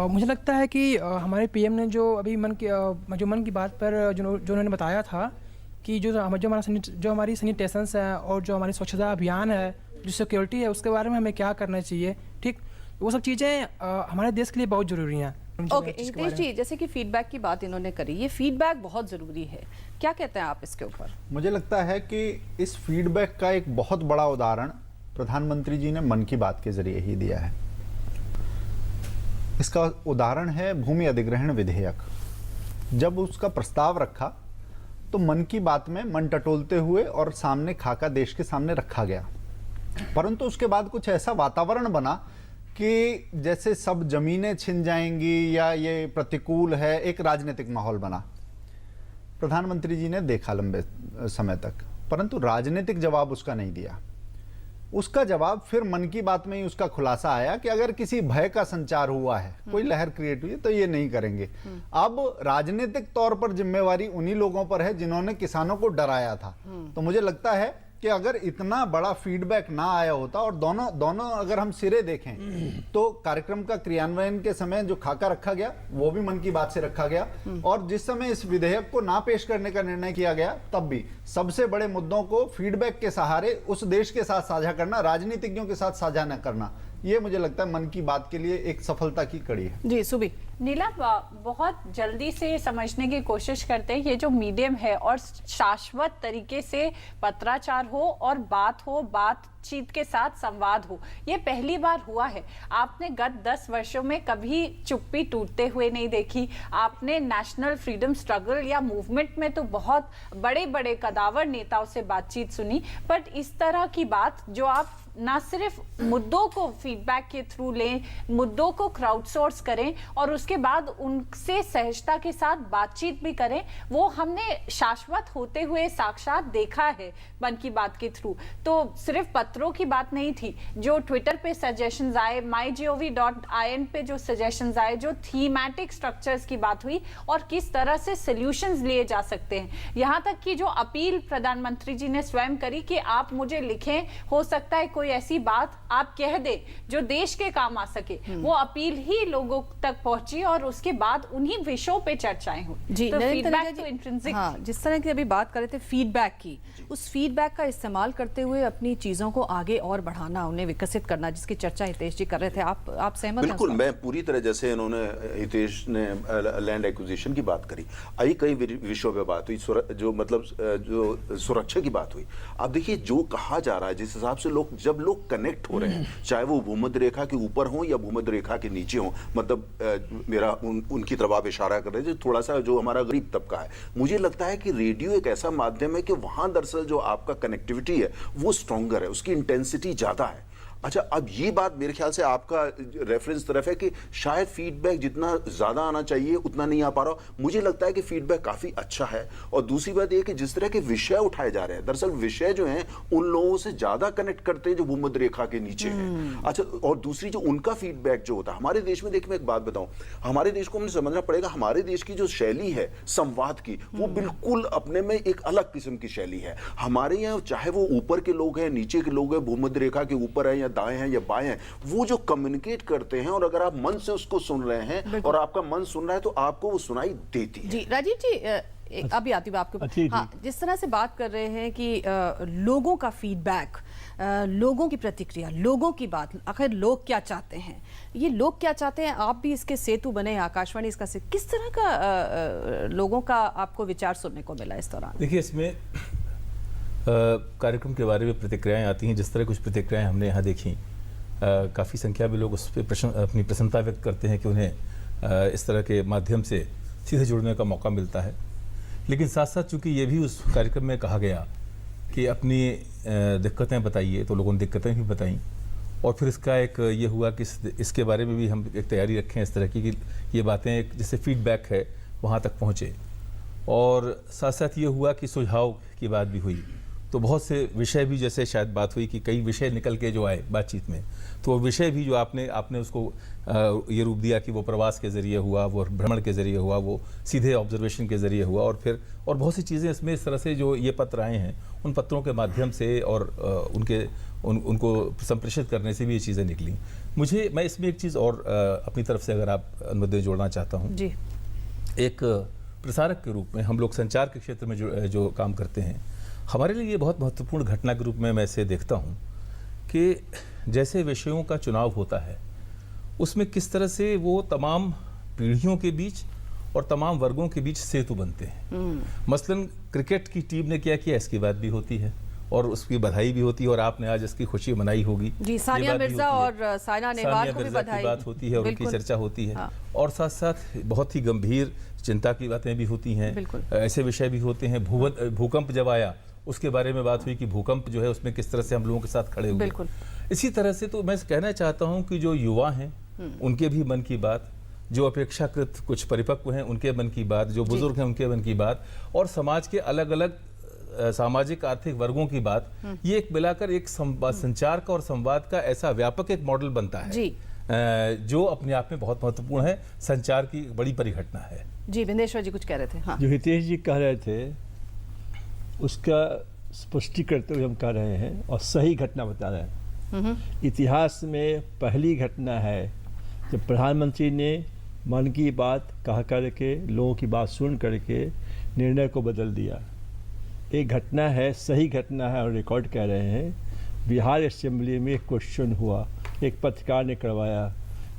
मुझे लगता है कि हमारे पीएम ने जो अभी मन की बात पर जो उन्होंने बताया था कि जो हमारी सैनिटेशंस है और जो हमारी स्वच्छता अभियान है, जो सिक्योरिटी है, उसके बारे में हमें क्या करना चाहिए, ठीक, वो सब चीज़ें हमारे देश के लिए बहुत ज़रूरी हैं। ओके हितेश जी, जैसे कि फीडबैक की बात इन्होंने करी, ये फीडबैक बहुत ज़रूरी है, क्या कहते हैं आप इसके ऊपर? मुझे लगता है कि इस फीडबैक का एक बहुत बड़ा उदाहरण प्रधानमंत्री जी ने मन की बात के जरिए ही दिया है। इसका उदाहरण है भूमि अधिग्रहण विधेयक। जब उसका प्रस्ताव रखा तो मन की बात में मन टटोलते हुए और सामने खाका देश के सामने रखा गया, परंतु उसके बाद कुछ ऐसा वातावरण बना कि जैसे सब जमीनें छिन जाएंगी या ये प्रतिकूल है, एक राजनीतिक माहौल बना। प्रधानमंत्री जी ने देखा लंबे समय तक, परंतु राजनीतिक जवाब उसका नहीं दिया। उसका जवाब फिर मन की बात में ही उसका खुलासा आया कि अगर किसी भय का संचार हुआ है, कोई लहर क्रिएट हुई है, तो ये नहीं करेंगे। अब राजनीतिक तौर पर जिम्मेवारी उन्हीं लोगों पर है जिन्होंने किसानों को डराया था। तो मुझे लगता है कि अगर इतना बड़ा फीडबैक ना आया होता, और दोनों अगर हम सिरे देखें तो कार्यक्रम का क्रियान्वयन के समय जो खाका रखा गया वो भी मन की बात से रखा गया, और जिस समय इस विधेयक को ना पेश करने का निर्णय किया गया तब भी सबसे बड़े मुद्दों को फीडबैक के सहारे उस देश के साथ साझा करना, राजनीतिज्ञों के साथ साझा न करना, ये मुझे लगता है मन की बात के लिए एक सफलता की कड़ी है। जी सुबी। नीला बहुत जल्दी से समझने की कोशिश करते हैं ये जो मीडियम है, और शाश्वत तरीके से पत्राचार हो और बातचीत के साथ संवाद हो, ये पहली बार हुआ है। आपने गत 10 वर्षों में कभी चुप्पी टूटते हुए नहीं देखी। आपने नेशनल फ्रीडम स्ट्रगल या मूवमेंट में तो बहुत बड़े बड़े कदावर नेताओं से बातचीत सुनी, बट इस तरह की बात जो आप ना सिर्फ मुद्दों को फीडबैक के थ्रू लें, मुद्दों को क्राउडसोर्स करें और उसके बाद उनसे सहजता के साथ बातचीत भी करें, वो हमने शाश्वत होते हुए साक्षात देखा है मन की बात के थ्रू। तो सिर्फ पत्रों की बात नहीं थी, जो ट्विटर पे सजेशंस आए, mygov.in पे जो सजेशंस आए, जो थीमेटिक स्ट्रक्चर्स की बात हुई और किस तरह से सॉल्यूशंस लिए जा सकते हैं। यहाँ तक कि जो अपील प्रधानमंत्री जी ने स्वयं करी कि आप मुझे लिखें, हो सकता है कोई ऐसी बात आप कह दे जो देश के काम आ सके, वो अपील ही लोगों तक पहुंची और उसके बाद उन्हीं विषयों पे चर्चाएं हुई। जी, तो नरेंद्र फीडबैक तनेजा तो जी, इंट्रिंसिक हाँ, जिस तरह की अभी बात कर रहे थे फीडबैक की, उस फीडबैक का इस्तेमाल करते हुए अपनी चीजों को आगे और बढ़ाना, उन्हें विकसित करना, जिसकी चर्चा हितेश जी कर रहे थे, आप सहमत हैं? बिल्कुल, मैं पूरी तरह, जैसे इन्होंने हितेश ने लैंड एक्विजिशन की बात करी, कई विषयों पे बात हुई, जो मतलब जो सुरक्षा की बात हुई। अब देखिए जो कहा जा रहा है, जिस हिसाब से जब लोग कनेक्ट हो रहे हैं, चाहे वो भूमध्य रेखा के ऊपर हो या भूमध्य रेखा के नीचे हो, मतलब मेरा उनकी तरफ आप इशारा कर रहे थे, थोड़ा सा जो हमारा गरीब तबका है, मुझे लगता है कि रेडियो एक ऐसा माध्यम है कि वहां दरअसल जो आपका कनेक्टिविटी है वो स्ट्रॉन्गर है, उसकी इंटेंसिटी ज्यादा है। अच्छा, अब ये बात मेरे ख्याल से आपका रेफरेंस तरफ है कि शायद फीडबैक जितना ज्यादा आना चाहिए उतना नहीं आ पा रहा। मुझे लगता है कि फीडबैक काफी अच्छा है। और दूसरी बात ये कि जिस तरह के विषय उठाए जा रहे हैं, दरअसल विषय जो हैं उन लोगों से ज्यादा कनेक्ट करते हैं जो भूमध्य रेखा के नीचे हैं। अच्छा, और दूसरी जो उनका फीडबैक जो होता है हमारे देश में, देखिए मैं एक बात बताऊं, हमारे देश को हमें समझना पड़ेगा, हमारे देश की जो शैली है संवाद की, वो बिल्कुल अपने में एक अलग किस्म की शैली है। हमारे यहाँ चाहे वो ऊपर के लोग हैं, नीचे के लोग हैं, भूमध्य रेखा के ऊपर है या दाएं हैं या बाएं हैं, वो जो कम्युनिकेट करते हैं और अगर आप मन से उसको सुन रहे हैं और आपका मन सुन रहा है तो आपको वो सुनाई देती है। जी राजीव जी, अभी आती हूँ आपके। हाँ, जिस तरह से बात कर रहे हैं कि लोगों का फीडबैक, लोगों की प्रतिक्रिया, लोगों की बात, आखिर लोग क्या चाहते हैं, ये लोग क्या चाहते हैं, आप भी इसके सेतु बने, आकाशवाणी इसका सेतु, किस तरह का लोगों का आपको विचार सुनने को मिला इस दौरान? देखिए, इसमें कार्यक्रम के बारे में प्रतिक्रियाएं आती हैं। जिस तरह कुछ प्रतिक्रियाएं हमने यहाँ देखी, काफ़ी संख्या में लोग उस पर अपनी प्रसन्नता व्यक्त करते हैं कि उन्हें इस तरह के माध्यम से सीधे जुड़ने का मौका मिलता है। लेकिन साथ साथ चूंकि ये भी उस कार्यक्रम में कहा गया कि अपनी दिक्कतें बताइए, तो लोगों ने दिक्कतें भी बताईं और फिर इसका एक ये हुआ कि इसके बारे में भी हम एक तैयारी रखें इस तरह की कि ये बातें एक जैसे फीडबैक है वहाँ तक पहुँचे। और साथ साथ ये हुआ कि सुझाव की बात भी हुई, तो बहुत से विषय भी, जैसे शायद बात हुई कि कई विषय निकल के जो आए बातचीत में, तो वो विषय भी जो आपने उसको ये रूप दिया कि वो प्रवास के ज़रिए हुआ, वो भ्रमण के ज़रिए हुआ, वो सीधे ऑब्जर्वेशन के ज़रिए हुआ, और बहुत सी चीज़ें इसमें इस तरह से जो ये पत्र आए हैं उन पत्रों के माध्यम से और उनको संप्रेषित करने से भी ये चीज़ें निकली। मैं इसमें एक चीज़ और अपनी तरफ से अगर आप अनुमति जोड़ना चाहता हूँ। जी। एक प्रसारक के रूप में हम लोग संचार के क्षेत्र में जो काम करते हैं, हमारे लिए ये बहुत महत्वपूर्ण घटना के रूप में मैं इसे देखता हूँ कि जैसे विषयों का चुनाव होता है उसमें किस तरह से वो तमाम पीढ़ियों के बीच और तमाम वर्गों के बीच सेतु बनते हैं। मसलन क्रिकेट की टीम ने क्या किया, इसकी बात भी होती है और उसकी बधाई भी होती है, और आपने आज इसकी खुशी मनाई होगी। जी, सानिया मिर्जा और साइना नेहवाल को भी बधाई, बात होती है और उनकी चर्चा होती है। और साथ साथ बहुत ही गंभीर चिंता की बातें भी होती हैं, ऐसे विषय भी होते हैं। भूकंप जब आया उसके बारे में बात हुई कि भूकंप जो है उसमें किस तरह से हम लोगों के साथ खड़े हुए। इसी तरह से तो मैं कहना चाहता हूं कि जो युवा हैं उनके भी मन की बात, जो अपेक्षाकृत कुछ परिपक्व हैं उनके मन की बात, जो बुजुर्ग हैं उनके मन की बात, और समाज के अलग अलग सामाजिक आर्थिक वर्गों की बात, ये एक मिलाकर एक संचार का और संवाद का ऐसा व्यापक एक मॉडल बनता है जो अपने आप में बहुत महत्वपूर्ण है, संचार की बड़ी परिघटना है। जी, बिंदेश्वर जी कुछ कह रहे थे। हाँ। जो हितेश जी कह रहे थे उसका स्पष्टीकरण करते हुए हम कह रहे हैं और सही घटना बता रहे हैं। इतिहास में पहली घटना है जब प्रधानमंत्री ने मन की बात कह करके, लोगों की बात सुन करके निर्णय को बदल दिया। एक घटना है, सही घटना है और रिकॉर्ड कह रहे हैं। बिहार असेंबली में एक क्वेश्चन हुआ, एक पत्रकार ने करवाया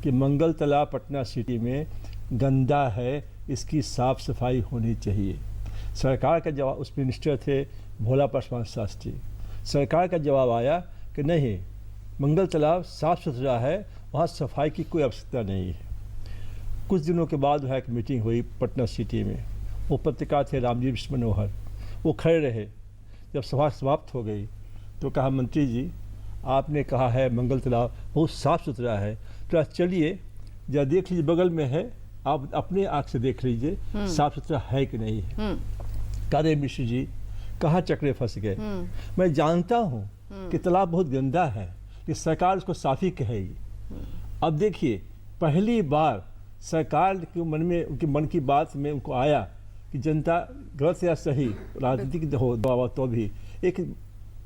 कि मंगल तालाब पटना सिटी में गंदा है, इसकी साफ सफाई होनी चाहिए। सरकार का जवाब, उस मिनिस्टर थे भोला पासवान शास्त्री, सरकार का जवाब आया कि नहीं, मंगल तालाब साफ सुथरा है, वहाँ सफाई की कोई आवश्यकता नहीं है। कुछ दिनों के बाद वहाँ एक मीटिंग हुई पटना सिटी में। वो पत्रकार थे रामजीव मनोहर, वो खड़े रहे। जब सभा समाप्त हो गई तो कहा, मंत्री जी आपने कहा है मंगल तालाब बहुत साफ सुथरा है, तो चलिए जरा देख लीजिए, बगल में है, आप अपने आँख से देख लीजिए साफ सुथरा है कि नहीं है। अरे मिश्र जी कहाँ चक्रे फंस गए। मैं जानता हूँ कि तालाब बहुत गंदा है, कि सरकार उसको साफ ही कहेगी। अब देखिए, पहली बार सरकार के मन में, उनके मन की बात में उनको आया कि जनता गलत या सही राजनीतिक हो तो भी एक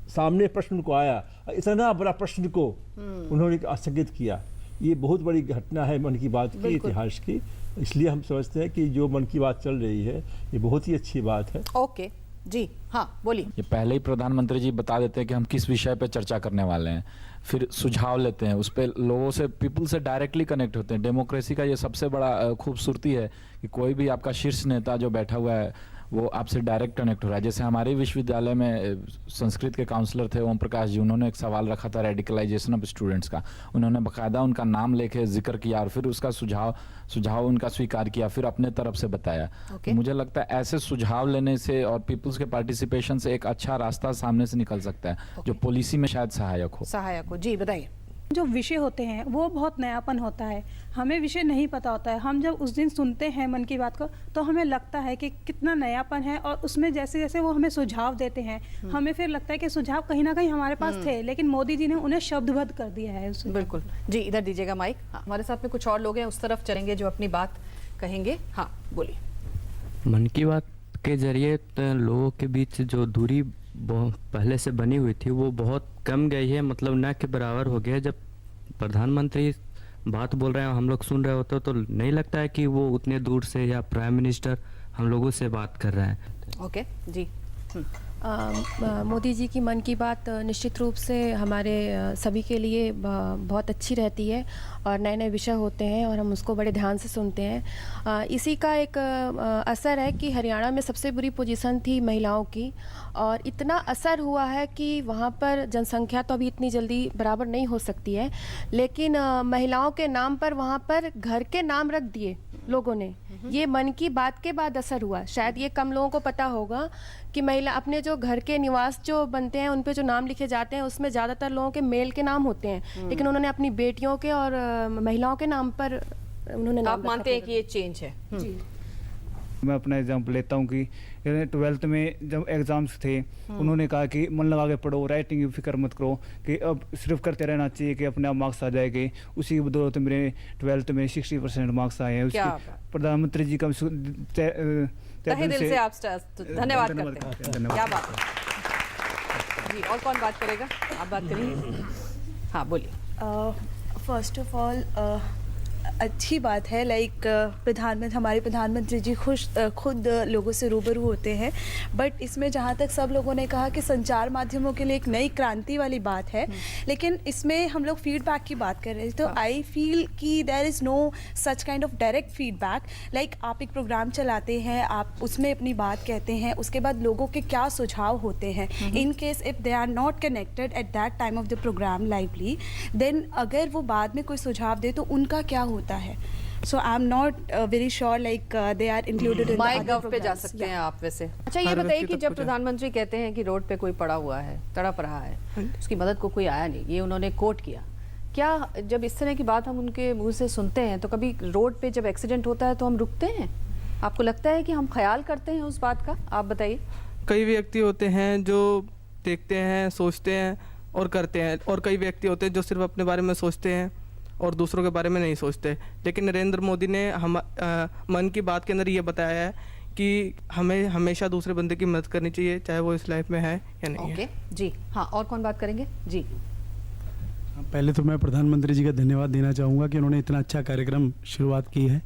सामने प्रश्न उनको आया, इतना बड़ा प्रश्न को उन्होंने स्थगित किया। ये बहुत बड़ी घटना है मन की बात की, इतिहास की। इसलिए हम समझते हैं कि जो मन की बात चल रही है ये बहुत ही अच्छी बात है। ओके जी, हाँ बोलिए। ये पहले ही प्रधानमंत्री जी बता देते हैं कि हम किस विषय पे चर्चा करने वाले हैं, फिर सुझाव लेते हैं, उस पर लोगों से, पीपल से डायरेक्टली कनेक्ट होते हैं। डेमोक्रेसी का ये सबसे बड़ा खूबसूरती है कि कोई भी आपका शीर्ष नेता जो बैठा हुआ है वो आपसे डायरेक्ट कनेक्ट हो रहा है। जैसे हमारे विश्वविद्यालय में संस्कृत के काउंसलर थे ओम प्रकाश जी, उन्होंने एक सवाल रखा था रेडिकलाइजेशन ऑफ स्टूडेंट्स का। उन्होंने बाकायदा उनका नाम लेके जिक्र किया और फिर उसका सुझाव उनका स्वीकार किया, फिर अपने तरफ से बताया। तो मुझे लगता है ऐसे सुझाव लेने से और पीपल्स के पार्टिसिपेशन से एक अच्छा रास्ता सामने से निकल सकता है जो पॉलिसी में शायद सहायक हो। जी बताइए। जो विषय होते हैं वो बहुत नयापन होता है, हमें विषय नहीं पता होता है। हम जब उस दिन सुनते हैं मन की बात को तो हमें लगता है कि कितना नयापन है, और उसमें जैसे जैसे वो हमें सुझाव देते हैं हमें फिर लगता है कि सुझाव कहीं ना कहीं हमारे पास थे, लेकिन मोदी जी ने उन्हें शब्दबद्ध कर दिया है। बिल्कुल जी, इधर दीजिएगा माइक। हाँ, हमारे साथ में कुछ और लोग हैं, उस तरफ चलेंगे जो अपनी बात कहेंगे। हाँ बोलिए। मन की बात के जरिए लोगों के बीच जो दूरी पहले से बनी हुई थी वो बहुत कम गई है, मतलब न के बराबर हो गया। जब प्रधानमंत्री बात बोल रहे हैं हम लोग सुन रहे होते तो नहीं लगता है कि वो उतने दूर से या प्राइम मिनिस्टर हम लोगों से बात कर रहे हैं। ओके जी। मोदी जी की मन की बात निश्चित रूप से हमारे सभी के लिए बहुत अच्छी रहती है और नए नए विषय होते हैं और हम उसको बड़े ध्यान से सुनते हैं। इसी का एक असर है कि हरियाणा में सबसे बुरी पोजीशन थी महिलाओं की, और इतना असर हुआ है कि वहाँ पर जनसंख्या तो अभी इतनी जल्दी बराबर नहीं हो सकती है, लेकिन महिलाओं के नाम पर वहाँ पर घर के नाम रख दिए लोगों ने। ये मन की बात के बाद असर हुआ। शायद ये कम लोगों को पता होगा कि महिला अपने जो घर के निवास जो बनते हैं उन पे जो नाम लिखे जाते हैं उसमें ज़्यादातर लोगों के मेल के नाम होते हैं, लेकिन उन्होंने अपनी बेटियों के और महिलाओं के नाम पर उन्होंने नाम। आप मानते हैं कि ये चेंज है? जी। मैं अपना एग्जाम्पल लेता हूँ कि 12th में जब एग्ज़ाम्स थे उन्होंने कहा कि मन लगा के पढ़ो, राइटिंग की फिक्र मत करो, कि अब सिर्फ करते रहना चाहिए कि अपने आप मार्क्स आ जाएंगे। उसी की बदौलत मेरे 12th में 60% मार्क्स आए हैं। उसके प्रधानमंत्री जी का तहे दिल से आप धन्यवाद करते हैं। क्या बात है जी। और कौन बात करेगा? आप बात करिए। हाँ बोलिए। फर्स्ट ऑफ ऑल अच्छी बात है, लाइक हमारे प्रधानमंत्री जी खुद लोगों से रूबरू होते हैं। बट इसमें जहाँ तक सब लोगों ने कहा कि संचार माध्यमों के लिए एक नई क्रांति वाली बात है, लेकिन इसमें हम लोग फीडबैक की बात कर रहे हैं। तो आई फील कि there is no such kind of direct feedback. Like आप एक प्रोग्राम चलाते हैं, आप उसमें अपनी बात कहते हैं, उसके बाद लोगों के क्या सुझाव होते हैं, in case if they are not connected at that time of the programme lively, then अगर वो बाद में कोई सुझाव दे तो उनका क्या होता है। So I'm not very sure like they are included in माई गव पे जा सकते हैं आप वैसे। अच्छा ये बताइए कि जब प्रधानमंत्री कहते हैं कि रोड पे कोई पड़ा हुआ है, तड़प रहा है, उसकी मदद को कोई आया नहीं, ये उन्होंने कोट किया। क्या जब इस तरह की बात हम उनके मुंह से सुनते हैं तो कभी रोड पे जब एक्सीडेंट होता है तो हम रुकते हैं? आपको लगता है कि हम ख्याल करते हैं उस बात का? आप बताइए। कई व्यक्ति होते हैं जो देखते हैं, सोचते हैं और करते हैं, और कई व्यक्ति होते हैं जो सिर्फ अपने बारे में सोचते हैं और दूसरों के बारे में नहीं सोचते। लेकिन नरेंद्र मोदी ने मन की बात के अंदर ये बताया है कि हमें हमेशा दूसरे बंदे की मदद करनी चाहिए, चाहे वो इस लाइफ में है या नहीं है। जी हाँ, और कौन बात करेंगे? जी पहले तो मैं प्रधानमंत्री जी का धन्यवाद देना चाहूँगा कि उन्होंने इतना अच्छा कार्यक्रम शुरुआत की है।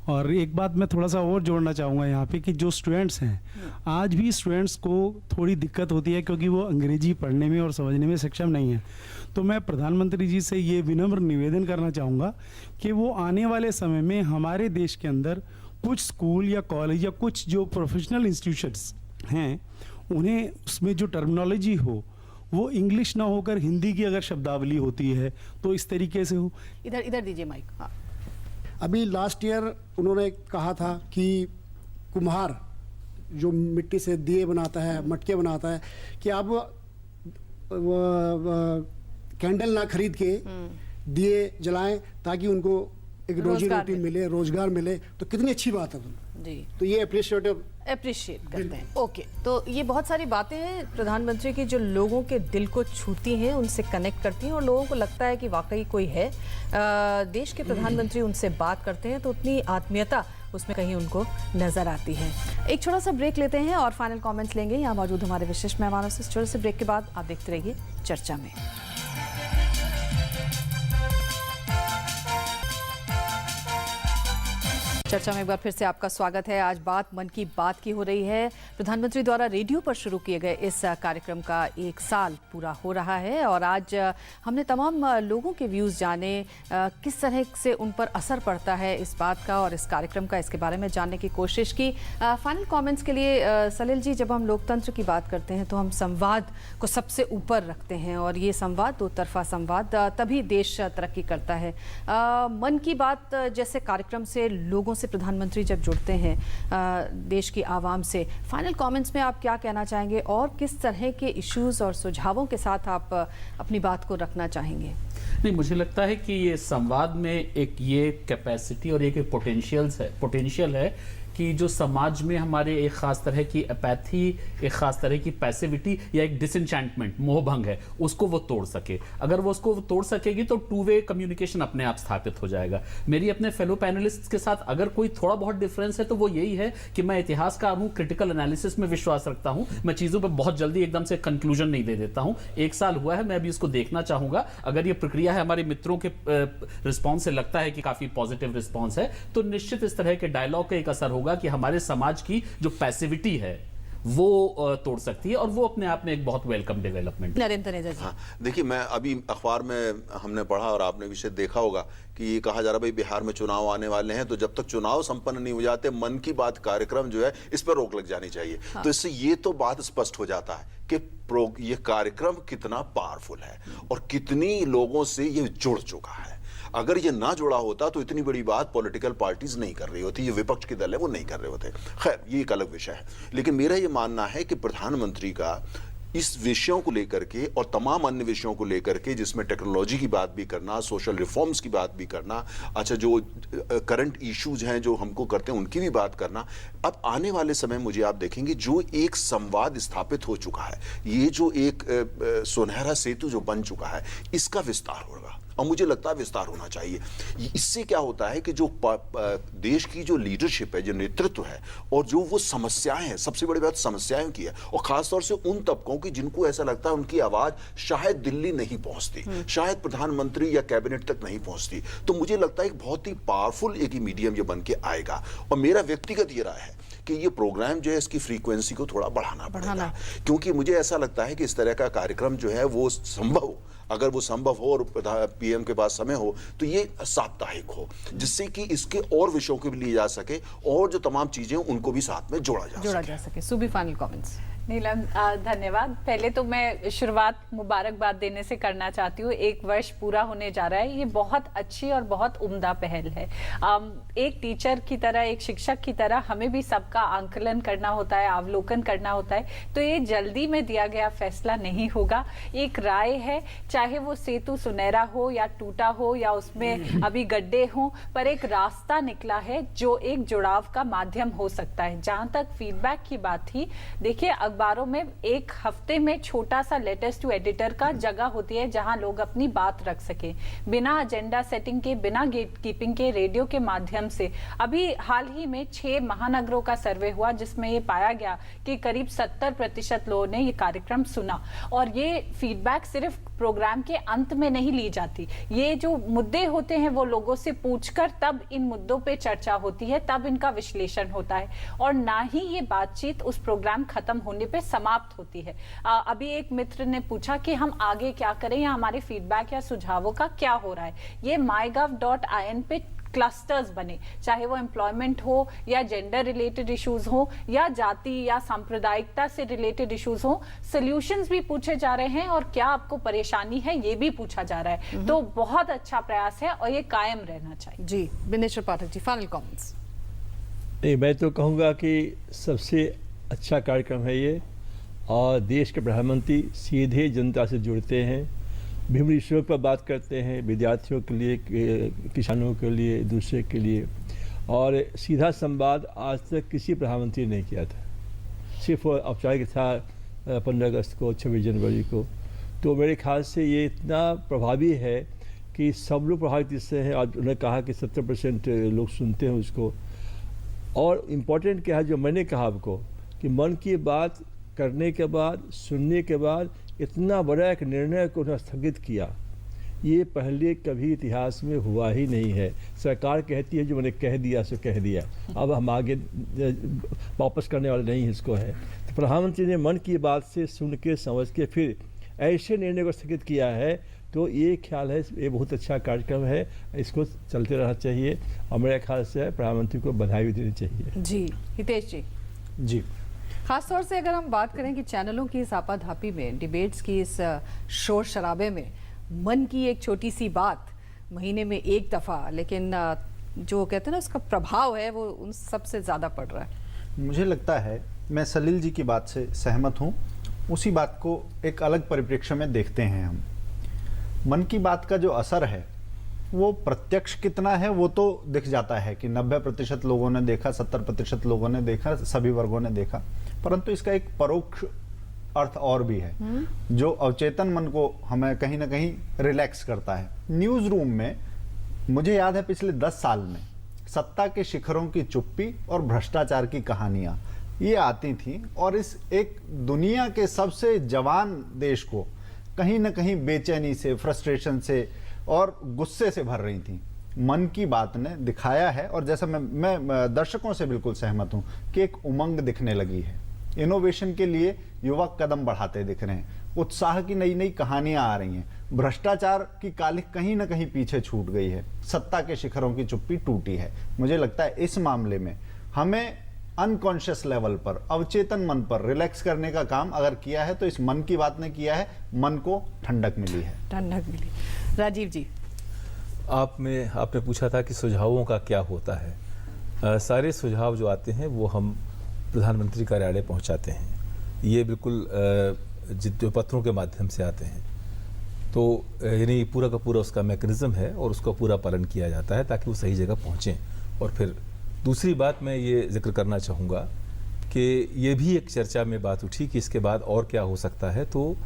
और एक बात मैं थोड़ा सा और जोड़ना चाहूँगा यहाँ पे कि जो स्टूडेंट्स हैं, आज भी स्टूडेंट्स को थोड़ी दिक्कत होती है क्योंकि वो अंग्रेजी पढ़ने में और समझने में सक्षम नहीं है। तो मैं प्रधानमंत्री जी से ये विनम्र निवेदन करना चाहूँगा कि वो आने वाले समय में हमारे देश के अंदर कुछ स्कूल या कॉलेज या कुछ जो प्रोफेशनल इंस्टीट्यूशंस हैं उन्हें उसमें जो टर्मिनोलॉजी हो वो इंग्लिश ना होकर हिंदी की अगर शब्दावली होती है तो इस तरीके से हो। इधर दीजिए माइक। हाँ, अभी लास्ट ईयर उन्होंने कहा था कि कुम्हार जो मिट्टी से दिए बनाता है, मटके बनाता है, कि आप कैंडल ना खरीद के दिए जलाएं ताकि उनको एक रोजी रोटी मिले, रोजगार मिले। तो कितनी अच्छी बात है जी। तो ये अप्रिशिएट करते हैं। ओके, तो ये बहुत सारी बातें हैं प्रधानमंत्री की जो लोगों के दिल को छूती हैं, उनसे कनेक्ट करती हैं और लोगों को लगता है कि वाकई कोई है। देश के प्रधानमंत्री उनसे बात करते हैं तो उतनी आत्मीयता उसमें कहीं उनको नजर आती है। एक छोटा सा ब्रेक लेते हैं और फाइनल कमेंट्स लेंगे यहाँ मौजूद हमारे विशिष्ट मेहमानों से। छोटे से ब्रेक के बाद आप देखते रहिए चर्चा में। चर्चा में एक बार फिर से आपका स्वागत है। आज बात मन की बात की हो रही है। प्रधानमंत्री द्वारा रेडियो पर शुरू किए गए इस कार्यक्रम का 1 साल पूरा हो रहा है और आज हमने तमाम लोगों के व्यूज़ जाने, किस तरह से उन पर असर पड़ता है इस बात का और इस कार्यक्रम का, इसके बारे में जानने की कोशिश की। फाइनल कमेंट्स के लिए सलील जी, जब हम लोकतंत्र की बात करते हैं तो हम संवाद को सबसे ऊपर रखते हैं और ये संवाद, दो तरफा संवाद, तभी देश तरक्की करता है। मन की बात जैसे कार्यक्रम से लोगों से प्रधानमंत्री जब जुड़ते हैं देश की आवाम से, फाइनल कमेंट्स में आप क्या कहना चाहेंगे और किस तरह के इश्यूज और सुझावों के साथ आप अपनी बात को रखना चाहेंगे? नहीं, मुझे लगता है कि ये संवाद में एक ये कैपेसिटी और एक पोटेंशियल है कि जो समाज में हमारे एक खास तरह की अपैथी, एक खास तरह की पैसिविटी या एक डिसएंचेंटमेंट, मोहभंग है, उसको वो तोड़ सके। अगर वो उसको तोड़ सकेगी तो 2 वे कम्युनिकेशन अपने आप स्थापित हो जाएगा। मेरी अपने फेलो पैनलिस्ट के साथ अगर कोई थोड़ा बहुत डिफरेंस है तो वो यही है कि मैं इतिहासकार हूँ, क्रिटिकल एनालिसिस में विश्वास रखता हूँ, मैं चीज़ों पर बहुत जल्दी एकदम से कंक्लूजन नहीं दे देता हूँ। 1 साल हुआ है, मैं अभी इसको देखना चाहूँगा। अगर ये प्रक्रिया है, हमारे मित्रों के रिस्पॉन्स से लगता है कि काफ़ी पॉजिटिव रिस्पॉन्स है, तो निश्चित इस तरह के डायलॉग का एक असर होगा कि हमारे समाज की जो पैसिविटी है वो तोड़ सकती है और वो अपने आप में एक बहुत वेलकम डेवलपमेंट। नरेंद्र जी। हाँ, देखिए, मैं अभी अखबार में हमने पढ़ा और आपने भी शायद देखा होगा कि ये कहा जा रहा भाई बिहार में चुनाव आने वाले हैं, तो जब तक चुनाव संपन्न नहीं हो जाते मन की बात कार्यक्रम जो है इस पर रोक लग जानी चाहिए। हाँ। तो इससे ये तो बात स्पष्ट हो जाता है कि ये कार्यक्रम कितना पावरफुल है और कितनी लोगों से ये जुड़ चुका है। अगर ये ना जुड़ा होता तो इतनी बड़ी बात पॉलिटिकल पार्टीज नहीं कर रही होती, ये विपक्ष के दल है वो नहीं कर रहे होते। खैर, ये एक अलग विषय है। लेकिन मेरा ये मानना है कि प्रधानमंत्री का इस विषयों को लेकर के और तमाम अन्य विषयों को लेकर के, जिसमें टेक्नोलॉजी की बात भी करना, सोशल रिफॉर्म्स की बात भी करना, अच्छा जो करंट इश्यूज हैं जो हमको करते हैं उनकी भी बात करना, अब आने वाले समय मुझे आप देखेंगे जो एक संवाद स्थापित हो चुका है, ये जो एक सुनहरा सेतु जो बन चुका है, इसका विस्तार होगा और मुझे लगता है विस्तार होना चाहिए। इससे क्या होता है कि जो देश की जो लीडरशिप है, जो नेतृत्व है और जो वो समस्याएं हैं, सबसे बड़ी बात समस्याएं की है और खासतौर से उन तबकों की जिनको ऐसा लगता है उनकी आवाज शायद दिल्ली नहीं पहुंचती, शायद प्रधानमंत्री या कैबिनेट तक नहीं पहुंचती, तो मुझे लगता है एक बहुत ही पावरफुल एक मीडियम ये बन के आएगा। और मेरा व्यक्तिगत ये राय है कि ये प्रोग्राम जो है इसकी फ्रीक्वेंसी को थोड़ा बढ़ाना पड़ेगा, क्योंकि मुझे ऐसा लगता है कि इस तरह का कार्यक्रम जो है वो संभव हो, अगर वो संभव हो और पीएम के पास समय हो तो ये साप्ताहिक हो, जिससे कि इसके और विषयों को भी लिए जा सके और जो तमाम चीजें उनको भी साथ में जोड़ा जा सके। सुबी, फाइनल कमेंट्स। नीलम, धन्यवाद। पहले तो मैं शुरुआत मुबारकबाद देने से करना चाहती हूँ। 1 वर्ष पूरा होने जा रहा है, ये बहुत अच्छी और बहुत उम्दा पहल है। एक टीचर की तरह, एक शिक्षक की तरह हमें भी सबका आंकलन करना होता है, अवलोकन करना होता है, तो ये जल्दी में दिया गया फैसला नहीं होगा। एक राय है, चाहे वो सेतु सुनहरा हो या टूटा हो या उसमें अभी गड्ढे हों, पर एक रास्ता निकला है जो एक जुड़ाव का माध्यम हो सकता है। जहाँ तक फीडबैक की बात थी, देखिए अखबारों में 1 हफ्ते में छोटा सा लेटर्स टू एडिटर का जगह होती है जहां लोग अपनी बात रख सके, बिना एजेंडा सेटिंग के, बिना गेट कीपिंग के, रेडियो के माध्यम से। अभी हाल ही में 6 महानगरों का सर्वे हुआ जिसमें ये पाया गया कि करीब 70% लोगों ने ये कार्यक्रम सुना। और ये फीडबैक सिर्फ प्रोग्राम के अंत में नहीं ली जाती, ये जो मुद्दे होते हैं वो लोगों से पूछकर तब इन मुद्दों पे चर्चा होती है, तब इनका विश्लेषण होता है और ना ही ये बातचीत उस प्रोग्राम खत्म होने पे समाप्त होती है। अभी एक मित्र ने पूछा कि हम आगे क्या करें या हमारे फीडबैक या सुझावों का क्या हो रहा है। ये mygov.in पे क्लस्टर्स बने, चाहे वो एम्प्लॉयमेंट हो या जेंडर रिलेटेड इश्यूज हो या जाति या सांप्रदायिकता से रिलेटेड इश्यूज हो, सॉल्यूशंस भी पूछे जा रहे हैं और क्या आपको परेशानी है ये भी पूछा जा रहा है। तो बहुत अच्छा प्रयास है और ये कायम रहना चाहिए। जी, विनेश्वर पाठक जी, फाइनल कमेंट्स। नहीं, मैं तो कहूँगा कि सबसे अच्छा कार्यक्रम है ये और देश के प्रधानमंत्री सीधे जनता से जुड़ते हैं, विभिन्न विषयों पर बात करते हैं, विद्यार्थियों के लिए, किसानों के लिए, दूसरे के लिए, और सीधा संवाद आज तक किसी प्रधानमंत्री ने नहीं किया था। सिर्फ औपचारिक था 15 अगस्त को, 26 जनवरी को। तो मेरे ख्याल से ये इतना प्रभावी है कि सब लोग प्रभावित इससे हैं। आज उन्होंने कहा कि 70% लोग सुनते हैं उसको। और इम्पोर्टेंट क्या है जो मैंने कहा आपको कि मन की बात करने के बाद, सुनने के बाद इतना बड़ा एक निर्णय को उन्होंने स्थगित किया, ये पहले कभी इतिहास में हुआ ही नहीं है। सरकार कहती है जो मैंने कह दिया सो कह दिया, अब हम आगे वापस करने वाले नहीं इसको है। तो प्रधानमंत्री ने मन की बात से सुन के समझ के फिर ऐसे निर्णय को स्थगित किया है, तो ये ख्याल है ये बहुत अच्छा कार्यक्रम है, इसको चलते रहना चाहिए और मेरे ख्याल से प्रधानमंत्री को बधाई भी देनी चाहिए। जी हितेश जी। जी, खास तौर से अगर हम बात करें कि चैनलों की इस आपाधापी में, डिबेट्स की इस शोर शराबे में मन की एक छोटी सी बात महीने में एक दफ़ा, लेकिन जो कहते हैं ना उसका प्रभाव है वो उन सबसे ज़्यादा पड़ रहा है। मुझे लगता है, मैं सलील जी की बात से सहमत हूँ, उसी बात को एक अलग परिप्रेक्ष्य में देखते हैं हम। मन की बात का जो असर है वो प्रत्यक्ष कितना है वो तो दिख जाता है कि 90% लोगों ने देखा, 70% लोगों ने देखा, सभी वर्गों ने देखा, परंतु इसका एक परोक्ष अर्थ और भी है जो अवचेतन मन को हमें कहीं ना कहीं रिलैक्स करता है। न्यूज़ रूम में मुझे याद है पिछले 10 साल में सत्ता के शिखरों की चुप्पी और भ्रष्टाचार की कहानियां ये आती थी और इस एक दुनिया के सबसे जवान देश को कहीं ना कहीं बेचैनी से, फ्रस्ट्रेशन से और गुस्से से भर रही थी। मन की बात ने दिखाया है, और जैसा मैं दर्शकों से बिल्कुल सहमत हूं कि एक उमंग दिखने लगी है, इनोवेशन के लिए युवक कदम बढ़ाते दिख रहे हैं, उत्साह की नई नई कहानियां आ रही हैं, भ्रष्टाचार की कालिख कहीं ना कहीं पीछे छूट गई है, सत्ता के शिखरों की चुप्पी टूटी है। मुझे लगता है इस मामले में हमें अनकॉन्शियस लेवल पर, अवचेतन मन पर रिलैक्स करने का काम अगर किया है तो इस मन की बात ने किया है, मन को ठंडक मिली है। ठंडक मिली। राजीव जी, आपने पूछा था कि सुझावों का क्या होता है। सारे सुझाव जो आते हैं वो हम प्रधानमंत्री कार्यालय पहुंचाते हैं, ये बिल्कुल जो पत्रों के माध्यम से आते हैं, तो यानी पूरा का पूरा उसका मैकेनिज्म है और उसका पूरा पालन किया जाता है ताकि वो सही जगह पहुँचें। और फिर दूसरी बात मैं ये जिक्र करना चाहूँगा कि ये भी एक चर्चा में बात उठी कि इसके बाद और क्या हो सकता है। तो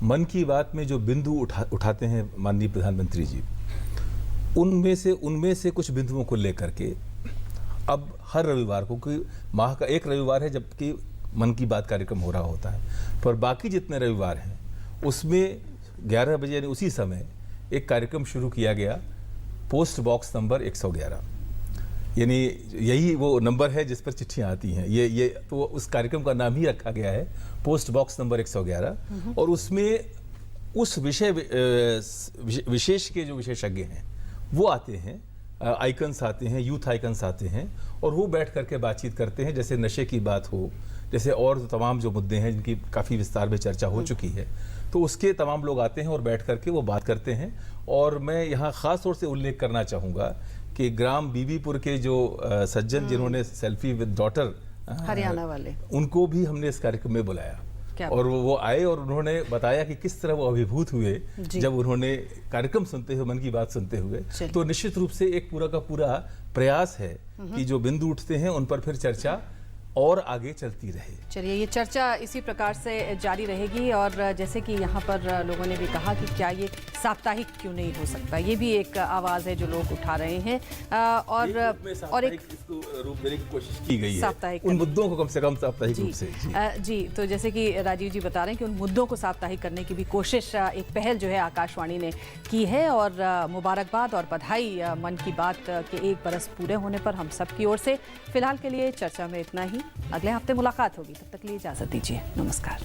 मन की बात में जो बिंदु उठाते हैं माननीय प्रधानमंत्री जी, उनमें से कुछ बिंदुओं को लेकर के अब हर रविवार को, क्योंकि माह का एक रविवार है जबकि मन की बात कार्यक्रम हो रहा होता है, पर बाकी जितने रविवार हैं उसमें 11 बजे यानी उसी समय एक कार्यक्रम शुरू किया गया, पोस्ट बॉक्स नंबर 111, यानी यही वो नंबर है जिस पर चिट्ठियाँ आती हैं। ये तो उस कार्यक्रम का नाम ही रखा गया है पोस्ट बॉक्स नंबर 111। और उसमें उस विशेष के जो विशेषज्ञ हैं वो आते हैं, आइकन्स आते हैं, यूथ आइकन्स आते हैं, और वो बैठ करके बातचीत करते हैं, जैसे नशे की बात हो, जैसे और तमाम जो मुद्दे हैं जिनकी काफ़ी विस्तार में चर्चा हो चुकी है, तो उसके तमाम लोग आते हैं और बैठ करके वो बात करते हैं। और मैं यहाँ ख़ास तौर से उल्लेख करना चाहूँगा कि ग्राम बीबीपुर के जो सज्जन जिन्होंने सेल्फी विद डॉटर हरियाणा वाले, उनको भी हमने इस कार्यक्रम में बुलाया और वो आए और उन्होंने बताया कि किस तरह वो अभिभूत हुए जब उन्होंने कार्यक्रम सुनते हुए, मन की बात सुनते हुए। तो निश्चित रूप से एक पूरा का पूरा प्रयास है कि जो बिंदु उठते हैं उन पर फिर चर्चा और आगे चलती रहे। चलिए, ये चर्चा इसी प्रकार से जारी रहेगी। और जैसे कि यहाँ पर लोगों ने भी कहा कि क्या ये साप्ताहिक क्यों नहीं हो सकता, ये भी एक आवाज़ है जो लोग उठा रहे हैं। और एक इसको रूप देने की कोशिश की गई है, उन मुद्दों को कम से कम साप्ताहिक रूप से। जी, तो जैसे कि राजीव जी बता रहे हैं कि उन मुद्दों को साप्ताहिक करने की भी कोशिश, एक पहल जो है आकाशवाणी ने की है। और मुबारकबाद और बधाई मन की बात के 1 बरस पूरे होने पर हम सब की ओर से। फिलहाल के लिए चर्चा में इतना ही, अगले हफ्ते मुलाकात होगी, तब तक के लिए इजाजत दीजिए, नमस्कार।